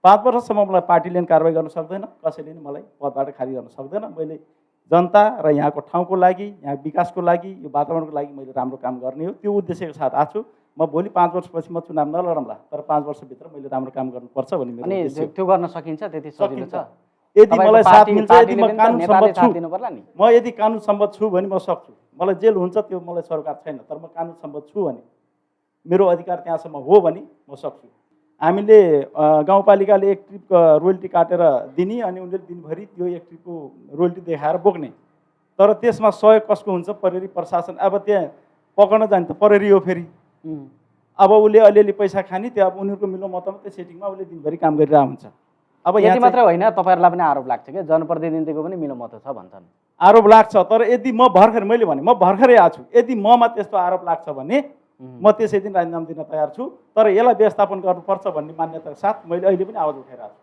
5 वर्षसम्म मलाई पार्टीले कारवाही गर्न सक्दैन, कसैले नि मलाई पदबाट खारिज गर्न सक्दैन। मैले जनता र यहाँको ठाउँको लागि, यहाँ विकासको लागि, यो वातावरणको लागि मैले राम्रो काम गर्ने हो, त्यो उद्देश्यको साथ आएको छु। म भोलि 5 वर्षपछि म चुनाव नलडौँला, तर 5 वर्षभित्र मैले राम्रो काम गर्नुपर्छ भन्ने मेरो उद्देश्य। त्यो गर्न सकिन्छ, त्यति सजिलो छ? यदि मलाई साथ मिल्छ, यदि म कानुन सम्मत छु, म यदि कानुन सम्मत छु भने म सक्छु। मलाई जेल हुन्छ त्यो मलाई सरकार छैन, तर म कानुन सम्मत छु भने, मेरो अधिकार त्यहाँसम्म हो भने म सक्छु। हामीले गाउँपालिकाले एक ट्रिप रोयल्टी काटेर दिने अनि उनीहरूले दिनभरि त्यो एक ट्रिपको रोयल्टी देखाएर बोक्ने, तर त्यसमा सहयोग कसको हुन्छ? प्रहरी प्रशासन। अब त्यहाँ पक्र्न जाने त प्रहरी हो फेरि, अब उसले अलिअलि पैसा खाने, त्यो अब उनीहरूको मिलो मतमा त्यो सेटिङमा उसले दिनभरि काम गरिरहेको हुन्छ। अब यति मात्र होइन, तपाईँहरूलाई पनि आरोप लाग्छ कि जनप्रतिनिधिको पनि मिलो मत छ भन्छन्? आरोप लाग्छ, तर यदि म भर्खर, मैले भने म भर्खरै आएको छु, यदि ममा त्यस्तो आरोप लाग्छ भने म त्यसै दिन राजीनामा दिन तयार छु। तर यसलाई व्यवस्थापन गर्नुपर्छ भन्ने मान्यताका साथ मैले अहिले पनि आवाज उठाइरहेको छु,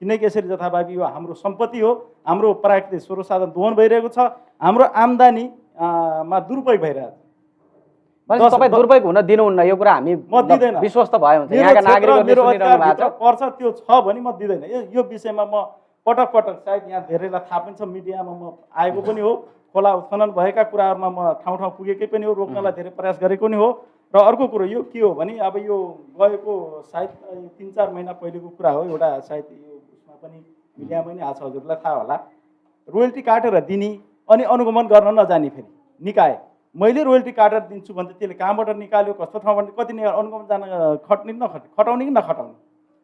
किनकि यसरी जथाभावी यो हाम्रो सम्पत्ति हो, हाम्रो प्राकृतिक स्रोत साधन दोहन भइरहेको छ, हाम्रो आम्दानीमा दुरुपयोग भइरहेको छ। भनेपछि तपाईँ दुरुपयोग हुन दिनुहुन्न, यो कुरा हामी म दिँदैन। विश्वस्त भयो हुन्छ। मेरो यहाँका क्षेत्र, नागरिकहरूले मेरो सुनिरहनु भएको अधिकारभित्र छ। पर्छ त्यो छ भने म दिँदैन। यो विषयमा म पटक पटक सायद यहाँ धेरैलाई थाहा पनि छ, मिडियामा म आएको पनि हो, खोला उत्खनन भएका कुराहरूमा म ठाउँ ठाउँ पुगेकै पनि हो, रोक्नलाई धेरै प्रयास गरेको नि हो। र अर्को कुरो यो के हो भने अब यो गएको सायद 3-4 महिना पहिलेको कुरा हो, एउटा सायद यो उसमा पनि मिडियामा पनि आएको छ, हजुरलाई थाहा होला, रोयल्टी काटेर दिने अनि अनुगमन गर्न नजाने फेरि निकाय। मैले रोयल्टी काटेर दिन्छु भने त्यसले कहाँबाट निकाल्यो, कस्तो ठाउँबाट, कति अनुगमन जान खट्ने खटाउने कि नखटाउने।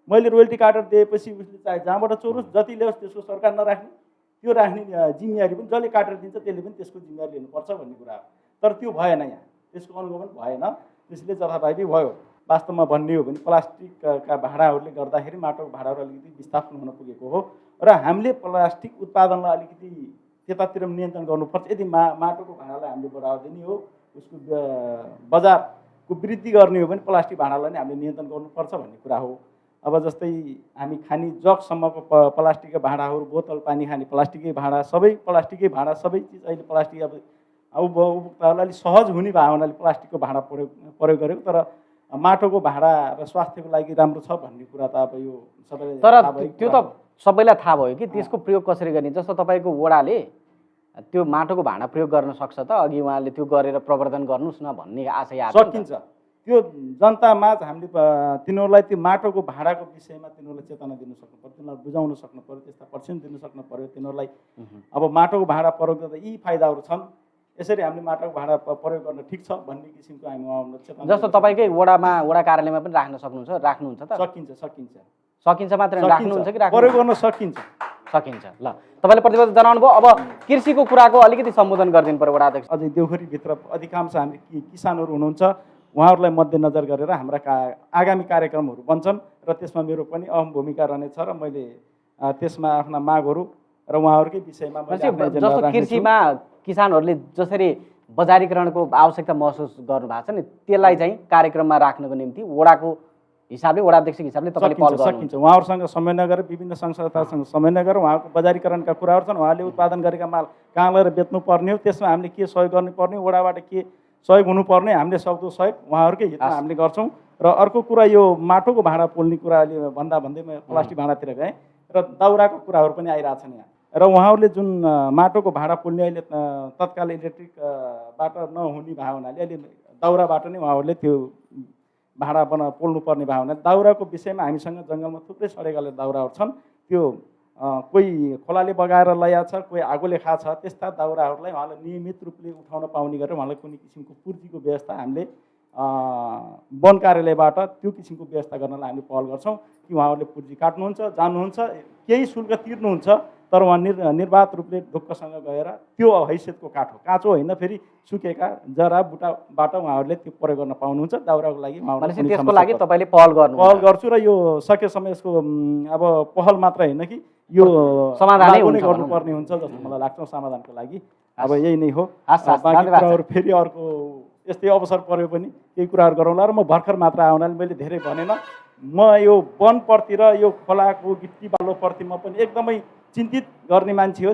मैले रोयल्टी काटेर दिएपछि उसले चाहे जहाँबाट चोरोस्, जति ल्याओस् त्यसको सरकार नराख्ने, त्यो राख्ने जिम्मेवारी पनि जसले काटेर दिन्छ त्यसले पनि त्यसको जिम्मेवारी लिनुपर्छ भन्ने कुरा हो। तर त्यो भएन, यहाँ त्यसको अनुगमन भएन, त्यसले जथाभावी भयो। वास्तवमा भन्ने हो भने प्लास्टिकका भाँडाहरूले गर्दाखेरि माटोको भाँडाहरू अलिकति विस्थापन हुन पुगेको हो र हामीले प्लास्टिक उत्पादनलाई अलिकति त्यतातिर नियन्त्रण गर्नुपर्छ। यदि माटोको भाँडालाई हामीले बढावा दिने हो, उसको बजारको वृद्धि गर्ने हो भने प्लास्टिक भाँडालाई नै हामीले नियन्त्रण गर्नुपर्छ भन्ने कुरा हो। अब जस्तै हामी खाने जगसम्मको प्लास्टिकका भाँडाहरू, बोतल पानी खाने प्लास्टिकै भाँडा, सबै प्लास्टिकै भाँडा, सबै चिज अहिले प्लास्टिक अब उपभोक्ताहरूलाई अलिक सहज हुने भएको हुनाले प्लास्टिकको भाँडा प्रयोग गरेको। तर माटोको भाँडा र स्वास्थ्यको लागि राम्रो छ भन्ने कुरा त अब यो सबैलाई तर थाहा भएको त्यो त सबैलाई थाहा भयो कि त्यसको प्रयोग कसरी गर्ने। जस्तो तपाईँको वडाले त्यो माटोको भाँडा प्रयोग गर्न सक्छ त, अघि उहाँले त्यो गरेर प्रवर्धन गर्नुहोस् न भन्ने आशय आएको सकिन्छ। त्यो जनतामाझ हामीले तिनीहरूलाई त्यो माटोको भाँडाको विषयमा तिनीहरूलाई चेतना दिनु सक्नु पर्यो, तिनीहरूलाई बुझाउन सक्नु पर्यो, त्यस्ता पर्सेन्ट दिनु सक्नु पर्यो तिनीहरूलाई। अब माटोको भाँडा प्रयोग गर्दा यी फाइदाहरू छन्, यसरी हामीले माटोको भाँडा प्रयोग गर्न ठिक छ भन्ने किसिमको हामी चेतना। जस्तो तपाईँकै वडा कार्यालयमा पनि राख्नुहुन्छ त? सकिन्छ मात्र राख्नुहुन्छ कि प्रयोग गर्न सकिन्छ? सकिन्छ। ल, तपाईँले प्रतिबद्ध जनाउनु भयो। अब कृषिको कुराको अलिकति सम्बोधन गरिदिनु पर्यो वडा अध्यक्ष। अझै देउखरीभित्र अधिकांश हामी किसानहरू हुनुहुन्छ, उहाँहरूलाई मध्यनजर गरेर हाम्रा आगामी कार्यक्रमहरू बन्छन् र त्यसमा मेरो पनि अहम भूमिका रहनेछ र मैले त्यसमा आफ्ना मागहरू र उहाँहरूकै विषयमा जस्तो कृषिमा किसानहरूले जसरी बजारीकरणको आवश्यकता महसुस गर्नु भएको छ नि, त्यसलाई चाहिँ कार्यक्रममा राख्नको निम्ति वडाको हिसाबले, वडा अध्यक्षको हिसाबले तपाईँले पहल गर्नुहुन्छ? सकिन्छ। उहाँहरूसँग समन्वय गरेर, विभिन्न सङ्घ संस्थासँग समन्वय गरेर उहाँको बजारीकरणका कुराहरू छन्, उहाँले उत्पादन गरेका माल कहाँ लगेर बेच्नुपर्ने हो, त्यसमा हामीले के सहयोग गर्नुपर्ने, वडाबाट के सहयोग हुनुपर्ने, हामीले सक्दो सहयोग उहाँहरूकै हितमा हामीले गर्छौँ। र अर्को कुरा यो माटोको भाँडा पोल्ने कुरा अहिले भन्दै म प्लास्टिक भाँडातिर गएँ र दाउराको कुराहरू पनि आइरहेछन् यहाँ। र उहाँहरूले जुन माटोको भाँडा पोल्ने अहिले तत्काल इलेक्ट्रिकबाट नहुने भएको हुनाले अहिले दाउराबाट नै उहाँहरूले त्यो भाँडा पोल्नुपर्ने भएको हुनाले दाउराको विषयमा हामीसँग जङ्गलमा थुप्रै सडेका दाउराहरू छन्। त्यो कोही खोलाले बगाएर ल्याएको छ, कोही आगोले खाएको छ, त्यस्ता दाउराहरूलाई उहाँलाई नियमित रूपले उठाउन पाउने गरेर उहाँलाई कुनै किसिमको पूर्तिको व्यवस्था हामीले वन कार्यालयबाट त्यो किसिमको व्यवस्था गर्नलाई हामी पहल गर्छौँ कि उहाँहरूले पूर्ति काट्नुहुन्छ, जान्नुहुन्छ, केही शुल्क तिर्नुहुन्छ, तर उहाँ निर्वाध रूपले ढुक्कसँग गएर त्यो हैसियतको काठ हो, काँचो होइन, फेरि सुकेका जरा बुटाबाट उहाँहरूले त्यो प्रयोग गर्न पाउनुहुन्छ। दाउराको लागि त्यसको लागि तपाईँले पहल गर्छु र यो सकेसम्म यसको अब पहल मात्र होइन कि यो समाधानै गर्नुपर्ने हुन्छ जस्तो मलाई लाग्छ समाधानको लागि। अब यही नै हो। बाँकी कुराहरू फेरि अर्को यस्तै अवसर पर्यो पनि केही कुराहरू गरौँला। र म भर्खर मात्र आउनाले मैले धेरै भनेन, म यो वनप्रति र यो खोलाको गिट्टी बालोप्रति म पनि एकदमै चिन्तित गर्ने मान्छे हो।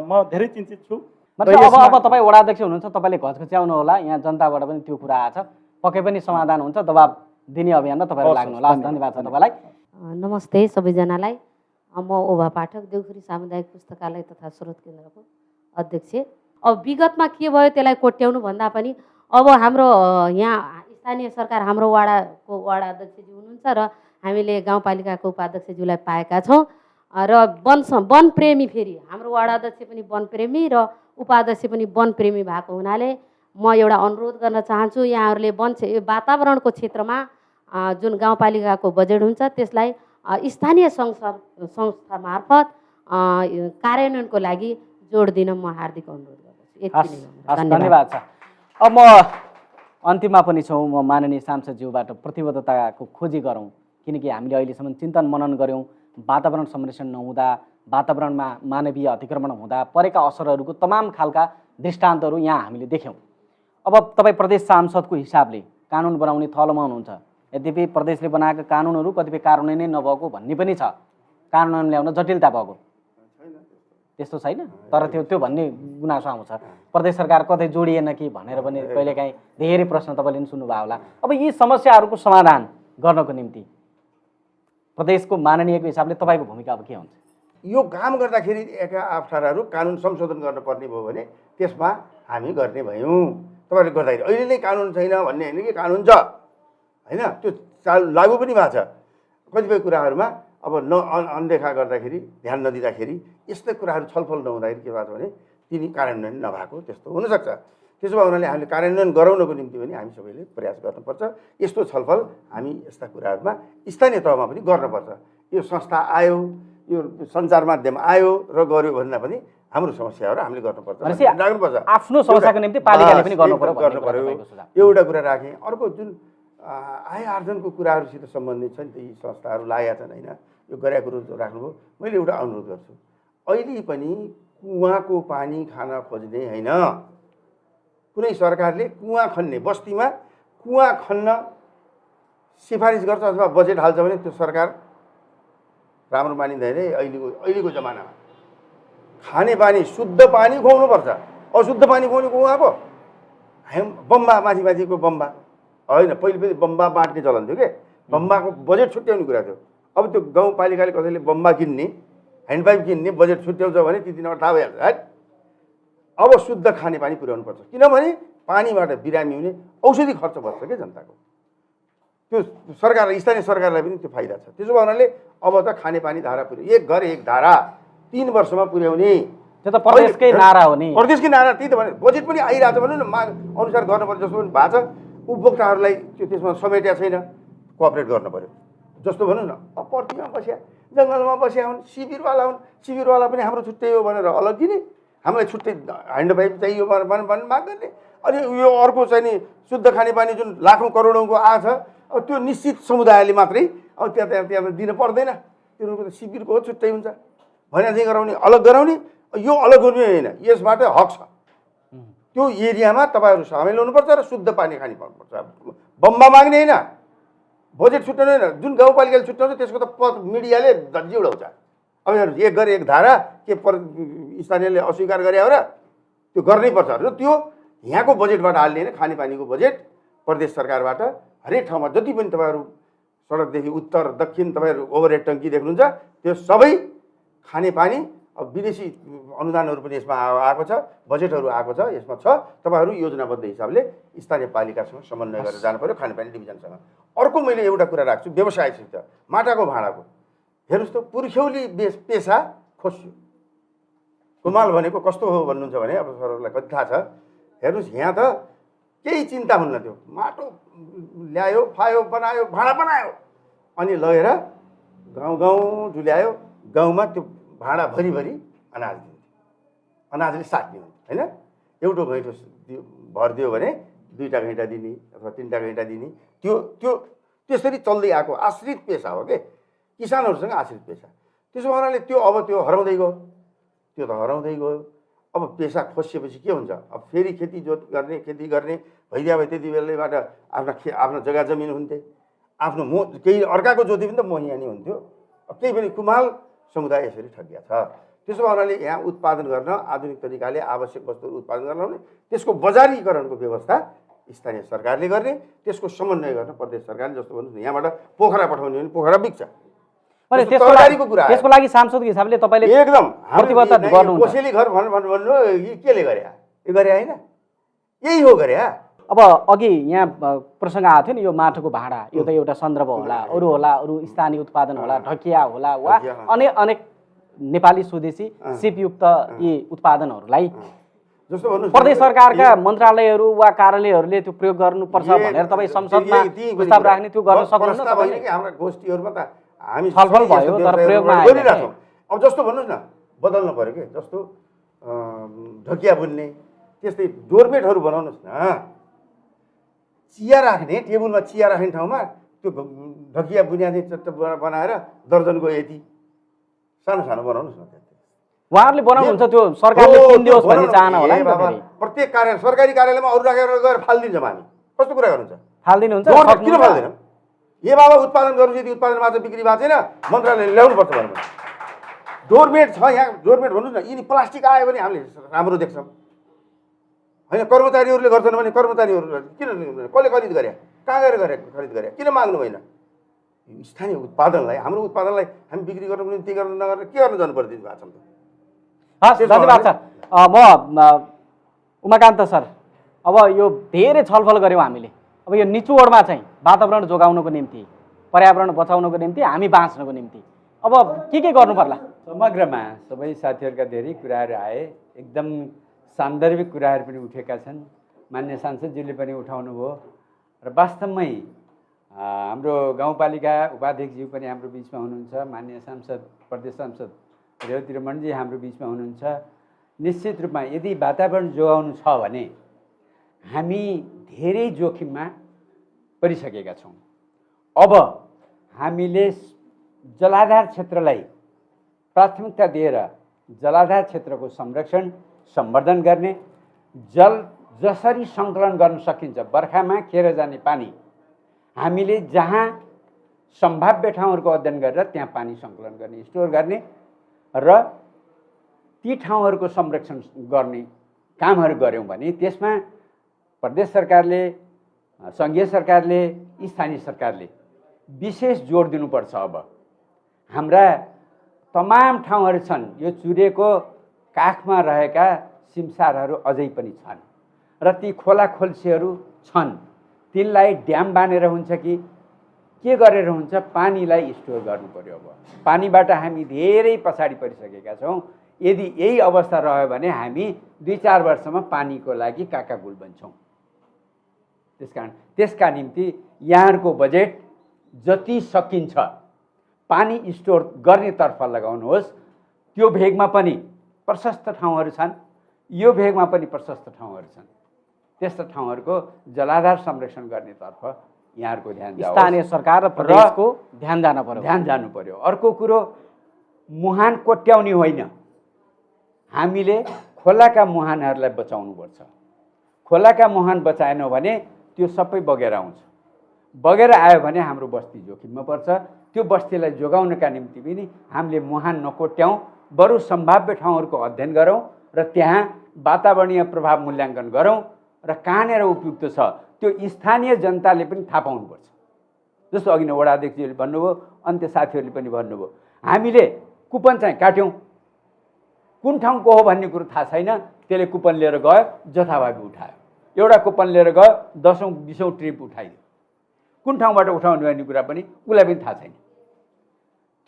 म धेरै चिन्तित छु। अब तपाईँ वडा अध्यक्ष हुनुहुन्छ, तपाईँले घचघच्याउनु होला, यहाँ जनताबाट पनि त्यो कुरा आएको छ, पक्कै पनि समाधान हुन्छ, दबाब दिने अभियानमा तपाईँहरू लाग्नु होला। धन्यवाद छ तपाईँलाई। नमस्ते सबैजनालाई। म ओभा पाठक, देउखुरी सामुदायिक पुस्तकालय तथा स्रोत केन्द्रको अध्यक्ष। अब विगतमा के भयो त्यसलाई कोट्याउनु भन्दा पनि अब हाम्रो यहाँ स्थानीय सरकार हाम्रो वडा अध्यक्षजी हुनुहुन्छ र हामीले गाउँपालिकाको उपाध्यक्षज्यूलाई पाएका छौँ र वनप्रेमी, फेरि हाम्रो वडा अध्यक्ष पनि वनप्रेमी र उपाध्यक्ष पनि वनप्रेमी भएको हुनाले म एउटा अनुरोध गर्न चाहन्छु, यहाँहरूले वातावरणको क्षेत्रमा जुन गाउँपालिकाको बजेट हुन्छ त्यसलाई स्थानीय संस्था मार्फत कार्यान्वयनको लागि जोड दिन म हार्दिक अनुरोध गर्दछु। यति नै। धन्यवाद छ। अब म अन्तिममा पनि छौँ, म माननीय सांसदज्यूबाट प्रतिबद्धताको खोजी गरौँ, किनकि हामीले अहिलेसम्म चिन्तन मनन गऱ्यौँ, वातावरण संरक्षण नहुँदा, वातावरणमा मानवीय अतिक्रमण हुँदा परेका असरहरूको तमाम खालका दृष्टान्तहरू यहाँ हामीले देख्यौँ। अब तपाईँ प्रदेश सांसदको हिसाबले कानुन बनाउने थलोमा हुनुहुन्छ, यद्यपि प्रदेशले बनाएका कानुनहरू कतिपय कार्यान्वयन नै नभएको भन्ने पनि छ, कार्यान्वयन ल्याउन जटिलता भएको। त्यस्तो छैन तर त्यो भन्ने गुनासो आउँछ प्रदेश सरकार कतै जोडिएन कि भनेर पनि कहिलेकाहीँ धेरै प्रश्न तपाईँले पनि सुन्नुभयो होला। अब यी समस्याहरूको समाधान गर्नको निम्ति प्रदेशको माननीयको हिसाबले तपाईँको भूमिका अब के हुन्छ? यो काम गर्दाखेरि एका अप्ठ्याराहरू कानुन संशोधन गर्नुपर्ने भयो भने त्यसमा हामी गर्ने भयौँ। तपाईँले गर्दाखेरि अहिले नै कानुन छैन भन्ने होइन कि कानुन छ होइन, त्यो लागु पनि भएको छ। कतिपय कुराहरूमा अब अनदेखा गर्दाखेरि ध्यान नदिँदाखेरि यस्तै कुराहरू छलफल नहुँदाखेरि के भएको छ भने तिनी कार्यान्वयन नभएको त्यस्तो हुनसक्छ। त्यसो भए हुनाले हामीले कार्यान्वयन गराउनको निम्ति पनि हामी सबैले प्रयास गर्नुपर्छ। यस्तो छलफल हामी यस्ता कुराहरूमा स्थानीय तहमा पनि गर्नुपर्छ। यो संस्था आयो, यो सञ्चार माध्यम आयो र गर्यो भन्दा पनि हाम्रो समस्याहरू हामीले गर्नुपर्छ, आफ्नो समस्याको निम्ति पालिकाले पनि गर्नु पर्यो। एउटा कुरा राखेँ। अर्को जुन आय आर्जनको कुराहरूसित सम्बन्धित छ नि त, यी संस्थाहरू लागेका छन् होइन, यो गरेका कुरो राख्नुभयो। मैले एउटा अनुरोध गर्छु, अहिले पनि कुवाको पानी खान खोज्ने होइन, कुनै सरकारले कुवा खन्ने बस्तीमा कुवा खन्न सिफारिस गर्छ अथवा बजेट हाल्छ भने त्यो सरकार राम्रो मानिँदैन है। अहिलेको जमानामा खानेपानी शुद्ध पानी खुवाउनुपर्छ, अशुद्ध पानी खुवाउने कुवा पो बम्बा माथिको बम्बा होइन। पहिले बम्बा बाँट्ने चलन थियो के, बम्बाको बजेट छुट्याउने कुरा थियो। अब त्यो गाउँपालिकाले कसैले बम्बा किन्ने ह्यान्डपाइप किन्ने बजेट छुट्याउँछ भने ती दिनमा थाहा भइहाल्छ है। अब शुद्ध खानेपानी पुर्याउनुपर्छ, किनभने पानीबाट बिरामी हुने औषधि खर्च बच्छ क्या जनताको। त्यो सरकार स्थानीय सरकारलाई पनि त्यो फाइदा छ। त्यसो भए हुनाले अब त खानेपानी धारा पुर्याउ, एक घर एक धारा 3 वर्षमा पुर्याउने, त्यो त प्रदेशकै नारा हो नि। प्रदेशकै नारा, त्यही त भने बजेट पनि आइरहेको छ भनौँ न, माग अनुसार गर्नुपर्छ जस्तो पनि भएको छ। उपभोक्ताहरूलाई त्यो त्यसमा समेट्या छैन, कोअपरेट गर्नु पऱ्यो। जस्तो भनौँ न, अब पर्तीमा बस्या जङ्गलमा बस्या हुन्, शिविरवाला हुन्, शिविरवाला पनि हाम्रो छुट्टै हो भनेर अलग दिने, हामीलाई छुट्टै ह्यान्डपाइप चाहियो भनेर माग गर्ने। अनि यो अर्को चाहिँ नि शुद्ध खानेपानी जुन लाखौँ करोडौँको आएको छ, अब त्यो निश्चित समुदायले मात्रै अब त्यहाँ दिन पर्दैन, तिनीहरूको त शिविरको हो छुट्टै हुन्छ भने चाहिँ गराउने, अलग गराउने। यो अलग गर्नु होइन, यसबाट हक छ। त्यो एरियामा तपाईँहरू सामेल हुनुपर्छ र शुद्ध पानी खाने पाउनुपर्छ। बम्बा माग्ने होइन, बजेट छुट्याउनु होइन। जुन गाउँपालिकाले छुट्याउँछ त्यसको त मिडियाले धज्जी उडाउँछ। अब हेर्नुहोस्, एक घर एक धारा के स्थानीयले अस्वीकार गरे हो र, त्यो गर्नै पर्छ र त्यो यहाँको बजेटबाट हाल्ने होइन। खानेपानीको बजेट प्रदेश सरकारबाट हरेक ठाउँमा जति पनि तपाईँहरू सडकदेखि उत्तर दक्षिण तपाईँहरू ओभरहेड टङ्की देख्नुहुन्छ त्यो सबै खानेपानी। अब विदेशी अनुदानहरू पनि यसमा आएको छ, बजेटहरू आएको छ, यसमा छ। तपाईँहरू योजनाबद्ध हिसाबले स्थानीय पालिकासँग समन्वय गरेर जानु पऱ्यो, खानेपानी डिभिजनसँग। अर्को मैले एउटा कुरा राख्छु व्यवसायसित, माटाको भाँडाको। हेर्नुहोस् त, पुर्ख्यौली पेसा खोस्यो। कुमाल भनेको कस्तो हो भन्नुहुन्छ भने अब सरहरूलाई कति थाहा छ। हेर्नुहोस्, यहाँ त केही चिन्ता हुन्न, त्यो माटो ल्यायो, फायो, बनायो, भाँडा बनायो, अनि लगेर गाउँ डुल्यायो। गाउँमा त्यो भाँडा भरिभरि अनाज दिन्थ्यो, अनाजले साट्ने हुन्थ्यो होइन। एउटा घैँटो भरिदियो भने 2टा घैँटा दिने अथवा 3टा घैँटा दिने। त्यो त्यो त्यसरी चल्दै आएको आश्रित पेसा हो के, किसानहरूसँग आश्रित पेसा। त्यसो हुनाले त्यो अब त्यो हराउँदै गयो, त्यो त हराउँदै गयो। अब पेसा खोसिएपछि के हुन्छ? अब फेरि खेती गर्ने भइदियो भए त्यति बेलाबाट आफ्नो जग्गा जमिन हुन्थे, आफ्नो केही अर्काको जोति पनि त मोहियानी हुन्थ्यो। अब केही पनि कुमाल समुदाय यसरी ठगिया छ। त्यसो भए यहाँ उत्पादन गर्न आधुनिक तरिकाले आवश्यक वस्तुहरू उत्पादन गर्न हुने, त्यसको बजारीकरणको व्यवस्था स्थानीय सरकारले गर्ने, त्यसको समन्वय गर्न प्रदेश सरकारले। जस्तो भन्नुहोस् न, यहाँबाट पोखरा पठाउने भने पोखरा बिग्छ। त्यसको लागि सांसदको हिसाबले तपाईँले एकदम प्रतिबद्धता गर्नुहुन्छ। कोसेली घर भन्नु केले गरे? यो गरे होइन, यही हो गरे। अब अघि यहाँ प्रसङ्ग आएको थियो नि, यो माटोको भाँडा, यो त एउटा सन्दर्भ होला, अरू स्थानीय उत्पादन होला, ढकिया होला, वा अनेक नेपाली स्वदेशी सिपयुक्त यी उत्पादनहरूलाई जस्तो भन्नु प्रदेश सरकारका मन्त्रालयहरू वा कार्यालयहरूले त्यो प्रयोग गर्नुपर्छ भनेर तपाईँ संसदमा प्रस्ताव राख्ने, त्यो गर्न सक्नुहुन्छ तपाईँले? हाम्रा गोष्ठीहरूमा त हामी छलफल भयो तर प्रयोगमा गरिरहेछौँ। अब जस्तो भन्नुहोस् न, बदल्नु पऱ्यो कि, जस्तो ढकिया बुन्ने, त्यस्तै डोरमेटहरू बनाउनुहोस् न। चिया राख्ने, टेबलमा चिया राख्ने ठाउँमा त्यो ढकिया बुनिया चाहिँ चट्ट बनाएर दर्जनको यति सानो सानो बनाउनुहोस् न। उहाँहरूले बनाउनुहुन्छ, त्यो सरकारले किनिदियोस् भन्ने चाहना होला नि त। प्रत्येक सरकारी कार्यालयमा अरू राखेर गएर फालिदिन्छौँ हामी। कस्तो कुरा गर्नुहुन्छ? फालिदिनुहुन्छ? किन फाल्दैनौँ? ए बाबा उत्पादन गर्नु, यदि उत्पादन भएको छ, बिक्री भएको छैन, मन्त्रालयले ल्याउनुपर्छ भन्नु। डोरमेट छ यहाँ, डोरमेट भन्नुहोस् न, यिनी प्लास्टिक आयो भने हामीले राम्रो देख्छौँ होइन। कर्मचारीहरूले गर्छन् भने कर्मचारीहरूले किन कसले खरिद गरे, कहाँ गएर खरिद गरे, किन माग्नु भएन? स्थानीय उत्पादनलाई, हाम्रो उत्पादनलाई हामी बिक्री गर्नु पनि त्यही गर्न नगरेर के गर्न जानु पर्दैन भएको छ त। हस्, धन्यवाद सर। म उमाकान्त सर, अब यो धेरै छलफल गऱ्यौँ हामीले। अब यो निचोडमा चाहिँ वातावरण जोगाउनको निम्ति, पर्यावरण बचाउनको निम्ति, हामी बाँच्नको निम्ति अब के गर्नु पर्ला? समग्रमा सबै साथीहरूका धेरै कुराहरू आए, एकदम सान्दर्भिक कुराहरू पनि उठेका छन्। मान्य सांसदज्यूले पनि उठाउनु भयो र वास्तवमै हाम्रो गाउँपालिका उपाध्यक्षज्यू पनि हाम्रो बिचमा हुनुहुन्छ, मान्य सांसद प्रदेश सांसद रेवती रमणजी हाम्रो बिचमा हुनुहुन्छ। निश्चित रूपमा यदि वातावरण जोगाउनु छ भने हामी धेरै जोखिममा परिसकेका छौँ। अब हामीले जलाधार क्षेत्रलाई प्राथमिकता दिएर जलाधार क्षेत्रको संरक्षण संवर्धन गर्ने, जल जसरी सङ्कलन गर्न सकिन्छ, बर्खामा खेर जाने पानी हामीले जहाँ सम्भाव्य ठाउँहरूको अध्ययन गरेर त्यहाँ पानी सङ्कलन गर्ने, स्टोर गर्ने र ती ठाउँहरूको संरक्षण गर्ने कामहरू गऱ्यौँ भने त्यसमा प्रदेश सरकारले, सङ्घीय सरकारले, स्थानीय सरकारले विशेष जोड दिनुपर्छ। अब हाम्रा तमाम ठाउँहरू छन्, यो चुरेको काखमा रहेका सिमसारहरू अझै पनि छन् र ती खोला खोल्सीहरू छन्, तिनलाई ड्याम बानेर हुन्छ कि के गरेर हुन्छ, पानीलाई स्टोर गर्नु पर्यो। अब पानीबाट हामी धेरै पछाडि परिसकेका छौँ। यदि यही अवस्था रह्यो भने हामी 2-4 वर्षमा पानीको लागि काकाकुल बन्छौँ। त्यसका निम्ति यहाँहरूको बजेट जति सकिन्छ पानी स्टोर गर्नेतर्फ लगाउनुहोस्। त्यो भेगमा पनि प्रशस्त ठाउँहरू छन्, यो भेगमा पनि प्रशस्त ठाउँहरू छन्। त्यस्ता ठाउँहरूको जलाधार संरक्षण गर्नेतर्फ यहाँहरूको ध्यान जाओस्। स्थानीय सरकार र प्रदेशको ध्यान जानु पर्यो। अर्को कुरो, मुहान कोट्याउने होइन, हामीले खोलाका मुहानहरूलाई बचाउनुपर्छ। खोलाका मुहान बचाएनौँ भने त्यो सबै बगेर आउँछ। बगेर आयो भने हाम्रो बस्ती जोखिममा पर्छ। त्यो बस्तीलाई जोगाउनका निम्ति पनि हामीले मुहान नकोट्याउँ, बरु सम्भाव्य ठाउँहरूको अध्ययन गरौँ र त्यहाँ वातावरणीय प्रभाव मूल्याङ्कन गरौँ र कहाँनिर उपयुक्त छ त्यो स्थानीय जनताले पनि थाहा पाउनुपर्छ। जस्तो अघि नै वडा अध्यक्षले भन्नुभयो, अन्त्य साथीहरूले पनि भन्नुभयो, हामीले कुपन चाहिँ काट्यौँ, कुन ठाउँको हो भन्ने कुरो थाहा छैन, त्यसले कुपन लिएर गयो, जथाभावी उठायो। एउटा कुपन लिएर गयो, 10औँ-20औँ ट्रिप उठाइदियो। कुन ठाउँबाट उठाउने भन्ने कुरा पनि उसलाई पनि थाहा छैन।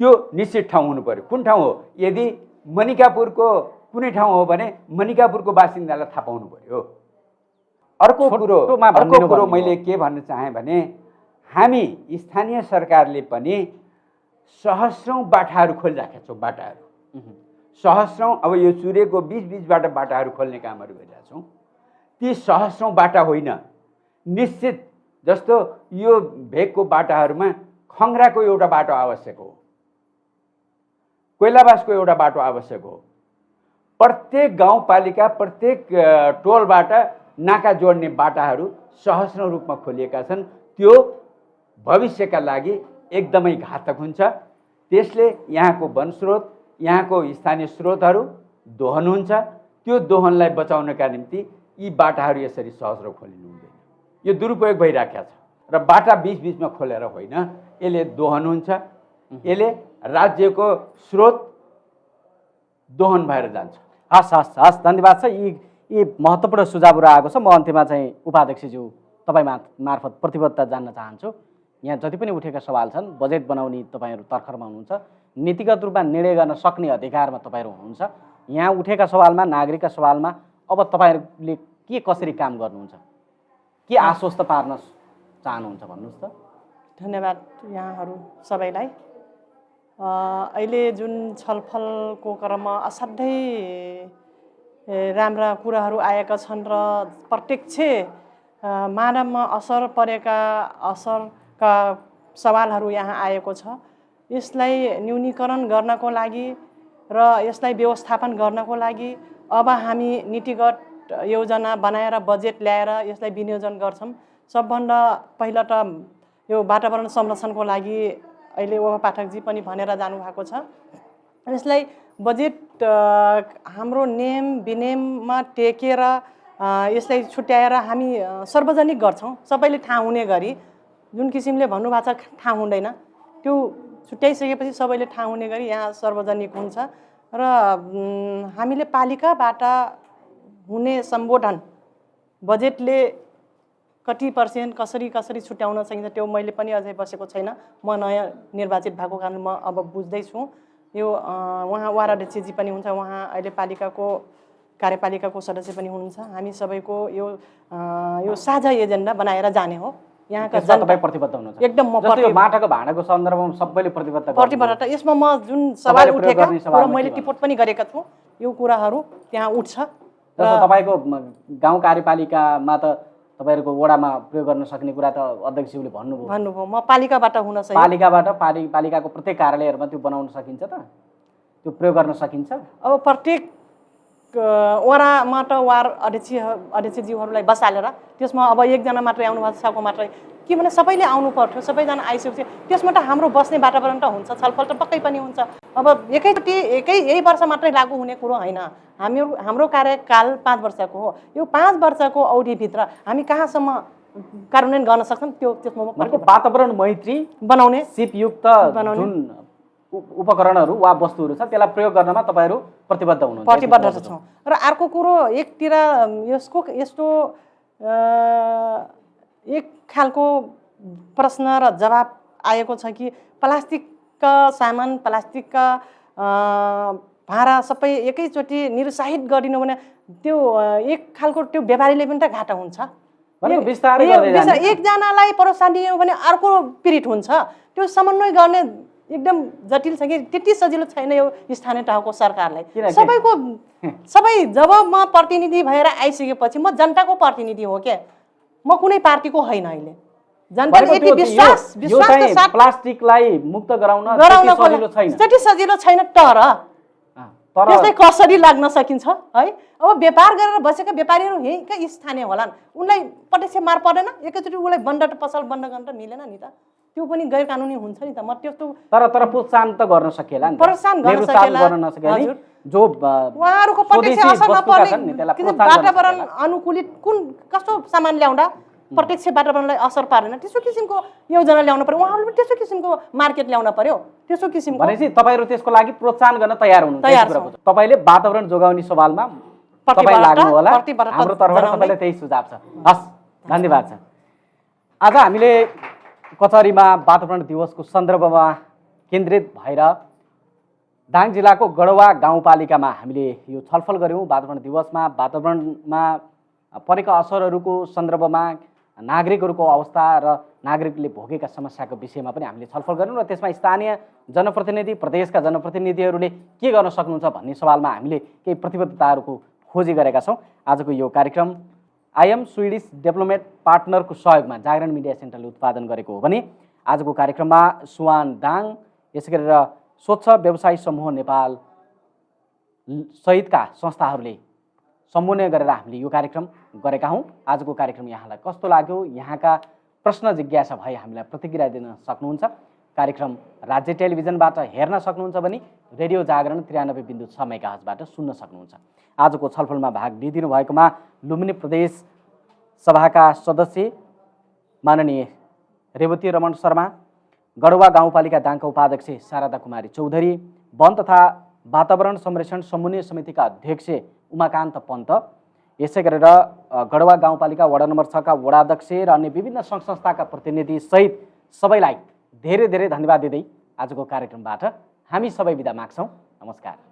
त्यो निश्चित ठाउँ हुनु पर्यो। कुन ठाउँ हो? यदि मनिकापुरको कुनै ठाउँ हो भने मनिकापुरको बासिन्दालाई थाहा पाउनु पर्यो। अर्को कुरो मैले के भन्न चाहेँ भने हामी स्थानीय सरकारले पनि सहस्रौँ बाटाहरू खोलिराखेका छौँ। बाटाहरू सहस्रौँ, अब यो चुरेको बीचबाट बाटाहरू खोल्ने कामहरू गरिरहेका छौँ। ती सहस्रौँ बाटा होइन, निश्चित जस्तो यो भेगको बाटाहरूमा खङ्ग्राको एउटा बाटो आवश्यक हो, कोइलाबासको एउटा बाटो आवश्यक हो। प्रत्येक गाउँपालिका, प्रत्येक टोलबाट नाका जोड्ने बाटाहरू सहस्रौँ रूपमा खोलिएका छन्। त्यो भविष्यका लागि एकदमै घातक हुन्छ। त्यसले यहाँको वनस्रोत, यहाँको स्थानीय स्रोतहरू दोहन हुन्छ। त्यो दोहनलाई बचाउनका निम्ति यी बाटाहरू यसरी सहस्रौँ खोलिनु हुँदैन। यो दुरुपयोग भइराखेको छ र बाटा बीचमा खोलेर होइन, यसले दोहन हुन्छ, यसले राज्यको स्रोत दोहन भएर जान्छ। हस्, धन्यवाद छ। यी महत्त्वपूर्ण सुझावहरू आएको छ। म अन्त्यमा चाहिँ उपाध्यक्षज्यू तपाईँ मार्फत प्रतिबद्धता जान्न चाहन्छु। यहाँ जति पनि उठेका सवाल छन्, बजेट बनाउने तपाईँहरू तर्खरमा हुनुहुन्छ, नीतिगत रूपमा निर्णय गर्न सक्ने अधिकारमा तपाईँहरू हुनुहुन्छ। यहाँ उठेका सवालमा, नागरिकका सवालमा अब तपाईँहरूले के कसरी काम गर्नुहुन्छ, के आश्वस्त पार्न चाहनुहुन्छ भन्नुहोस् त। धन्यवाद यहाँहरू सबैलाई। अहिले जुन छलफलको क्रममा असाध्यै राम्रा कुराहरू आएका छन् र प्रत्यक्ष मानवमा असर परेका असरका सवालहरू यहाँ आएको छ। यसलाई न्यूनीकरण गर्नको लागि र यसलाई व्यवस्थापन गर्नको लागि अब हामी नीतिगत योजना बनाएर बजेट ल्याएर यसलाई विनियोजन गर्छौँ। सबभन्दा पहिला त यो वातावरण संरक्षणको लागि अहिले ओह पाठकजी पनि भनेर जानुभएको छ यसलाई बजेट हाम्रो नेम विनेममा टेकेर यसलाई छुट्याएर हामी सार्वजनिक गर्छौँ सबैले थाहा हुने गरी। जुन किसिमले भन्नुभएको छ थाहा हुँदैन, त्यो छुट्याइसकेपछि सबैले थाहा हुने गरी यहाँ सार्वजनिक हुन्छ र हामीले पालिकाबाट हुने सम्बोधन बजेटले कति % कसरी कसरी छुट्याउन सकिन्छ त्यो मैले पनि अझै बसेको छैन। म नयाँ निर्वाचित भएको कारण म अब बुझ्दैछु। यो उहाँ वार्ड अध्यक्षजी पनि हुन्छ, उहाँ अहिले पालिकाको कार्यपालिकाको सदस्य पनि हुनुहुन्छ। हामी सबैको यो साझा एजेन्डा बनाएर जाने हो। यहाँका जनता तपाईँ प्रतिबद्ध हुनुहुन्छ एकदम। म जस्तो यो माटाको भाँडाको सन्दर्भमा सबैले प्रतिबद्धता यसमा म जुन सवाल उठेका कुरा मैले टिप्पण पनि गरेका छु, यो कुराहरू त्यहाँ उठ्छ। जस्तो तपाईँको गाउँ कार्यपालिकामा त तपाईहरुको वडामा प्रयोग गर्न सक्ने कुरा त अध्यक्षज्यूले भन्नुभयो। म पालिकाबाट हुन सही पालिकाबाट पालिकाको प्रत्येक कार्यालयहरुमा त्यो बनाउन सकिन्छ त, त्यो प्रयोग गर्न सकिन्छ। अब प्रत्येक वडामा त वार्ड अध्यक्षज्यूहरूलाई बसालेर त्यसमा अब एकजना मात्रै आउनु भएको छ मात्रै के भने सबैले आउनु पर्थ्यो, सबैजना आइसकेपछि त्यसमा त हाम्रो बस्ने वातावरण त हुन्छ, छलफल त पक्कै पनि हुन्छ। अब एकैचोटि यही वर्ष मात्रै लागू हुने कुरो होइन। हाम्रो कार्यकाल 5 वर्षको हो। यो 5 वर्षको अवधिभित्र हामी कहाँसम्म कार्यान्वयन गर्न सक्छौँ त्यसमा वातावरण मैत्री बनाउने सिपयुक्त जुन उपकरणहरू वा वस्तुहरू छ त्यसलाई प्रयोग गर्नमा तपाईहरु प्रतिबद्ध हुनुहुन्छ। प्रतिबद्ध छौँ। र अर्को कुरो एकतिर यस्तो एक खालको प्रश्न र जवाब आएको छ कि प्लास्टिकका सामान प्लास्टिकका भाँडा सबै एकैचोटि निरुत्साहित गरिदिनु भने त्यो एक खालको त्यो व्यापारीले पनि त घाटा हुन्छ। एकजनालाई प्रोत्साहन दियो भने अर्को पीडित हुन्छ। त्यो समन्वय गर्ने एकदम जटिल छ कि त्यति सजिलो छैन यो स्थानीय तहको सरकारलाई। सबै जब म प्रतिनिधि भएर आइसकेपछि म जनताको प्रतिनिधि हो के, म कुनै पार्टीको होइन। अहिले जनताले यति विश्वासको साथ प्लास्टिकलाई मुक्त गराउन त्यति सजिलो छैन। तर त्यसलाई कसरी लाग्न सकिन्छ है? अब व्यापार गरेर बसेका व्यापारीहरू यहीँका स्थानीय होलान्, उनलाई प्रत्यक्ष मार पर्दैन। एकैचोटि उसलाई पसल बन्द गर्न त मिलेन नि त, त्यो पनि गैर कानुनी हुन्छ नि त। म त्यस्तो तर प्रोत्साहन त गर्न सकिएला नि, प्रोत्साहन गर्न सकिएला। जो उहाँहरूको प्रत्यक्ष असर नपर्ने वातावरण अनुकूलित कस्तो सामान ल्याउँदा प्रत्यक्ष वातावरणलाई असर पारेन त्यसो किसिमको योजना ल्याउनु पर्यो। उहाँहरूले त्यसो किसिमको मार्केट ल्याउन पर्यो। त्यसो किसिमको भनेपछि तपाईहरु त्यसको लागि प्रोत्साहन गर्न तयार हुनुहुन्छ। तपाईले वातावरण जोगाउने सवालमा तपाई लाग्नु होला। हाम्रो तर्फबाट तपाईलाई त्यही सुझाव छ। हस्, धन्यवाद छ। आज हामीले कचहरीमा वातावरण दिवसको सन्दर्भमा केन्द्रित भएर दाङ जिल्लाको गढवा गाउँपालिकामा हामीले यो छलफल गर्यौं। वातावरण दिवसमा वातावरणमा परेका असरहरूको सन्दर्भमा नागरिकहरूको अवस्था र नागरिकले भोगेका समस्याको विषयमा पनि हामीले छलफल गर्यौं र त्यसमा स्थानीय जनप्रतिनिधि प्रदेशका जनप्रतिनिधिहरूले के गर्न सक्नुहुन्छ भन्ने सवालमा हामीले केही प्रतिबद्धताहरूको खोजी गरेका छौं। आजको यो कार्यक्रम आइएम स्विडिश डेभलपमेन्ट पार्टनरको सहयोगमा जागरण मिडिया सेन्टरले उत्पादन गरेको हो भने आजको कार्यक्रममा सुवान दाङ यसै गरेर स्वच्छ व्यवसाय समूह नेपाल सहितका संस्थाहरूले समन्वय गरेर हामीले यो कार्यक्रम गरेका हौं। आजको कार्यक्रम यहाँलाई कस्तो लाग्यो, यहाँका प्रश्न जिज्ञासा भए हामीलाई प्रतिक्रिया दिन सक्नुहुन्छ। कार्यक्रम राज्य टेलिभिजनबाट हेर्न सक्नुहुन्छ भने रेडियो जागरण 93.6 मेगाहर्जबाट सुन्न सक्नुहुन्छ। आजको छलफलमा भाग लिइदिनु भएकोमा लुम्बिनी प्रदेश सभाका सदस्य माननीय रेवती रमण शर्मा, गढवा गाउँपालिका दाङका उपाध्यक्ष शारदा कुमारी चौधरी, वन तथा वातावरण संरक्षण समन्वय समितिका अध्यक्ष उमाकान्त पन्त, यसै गरेर गढवा गाउँपालिका वडा नम्बर 6 का वडाध्यक्ष र अन्य विभिन्न सङ्घ संस्थाका प्रतिनिधि सहित सबैलाई धेरै धेरै धन्यवाद दिँदै आजको कार्यक्रमबाट हामी सबै बिदा माग्छौं। नमस्कार।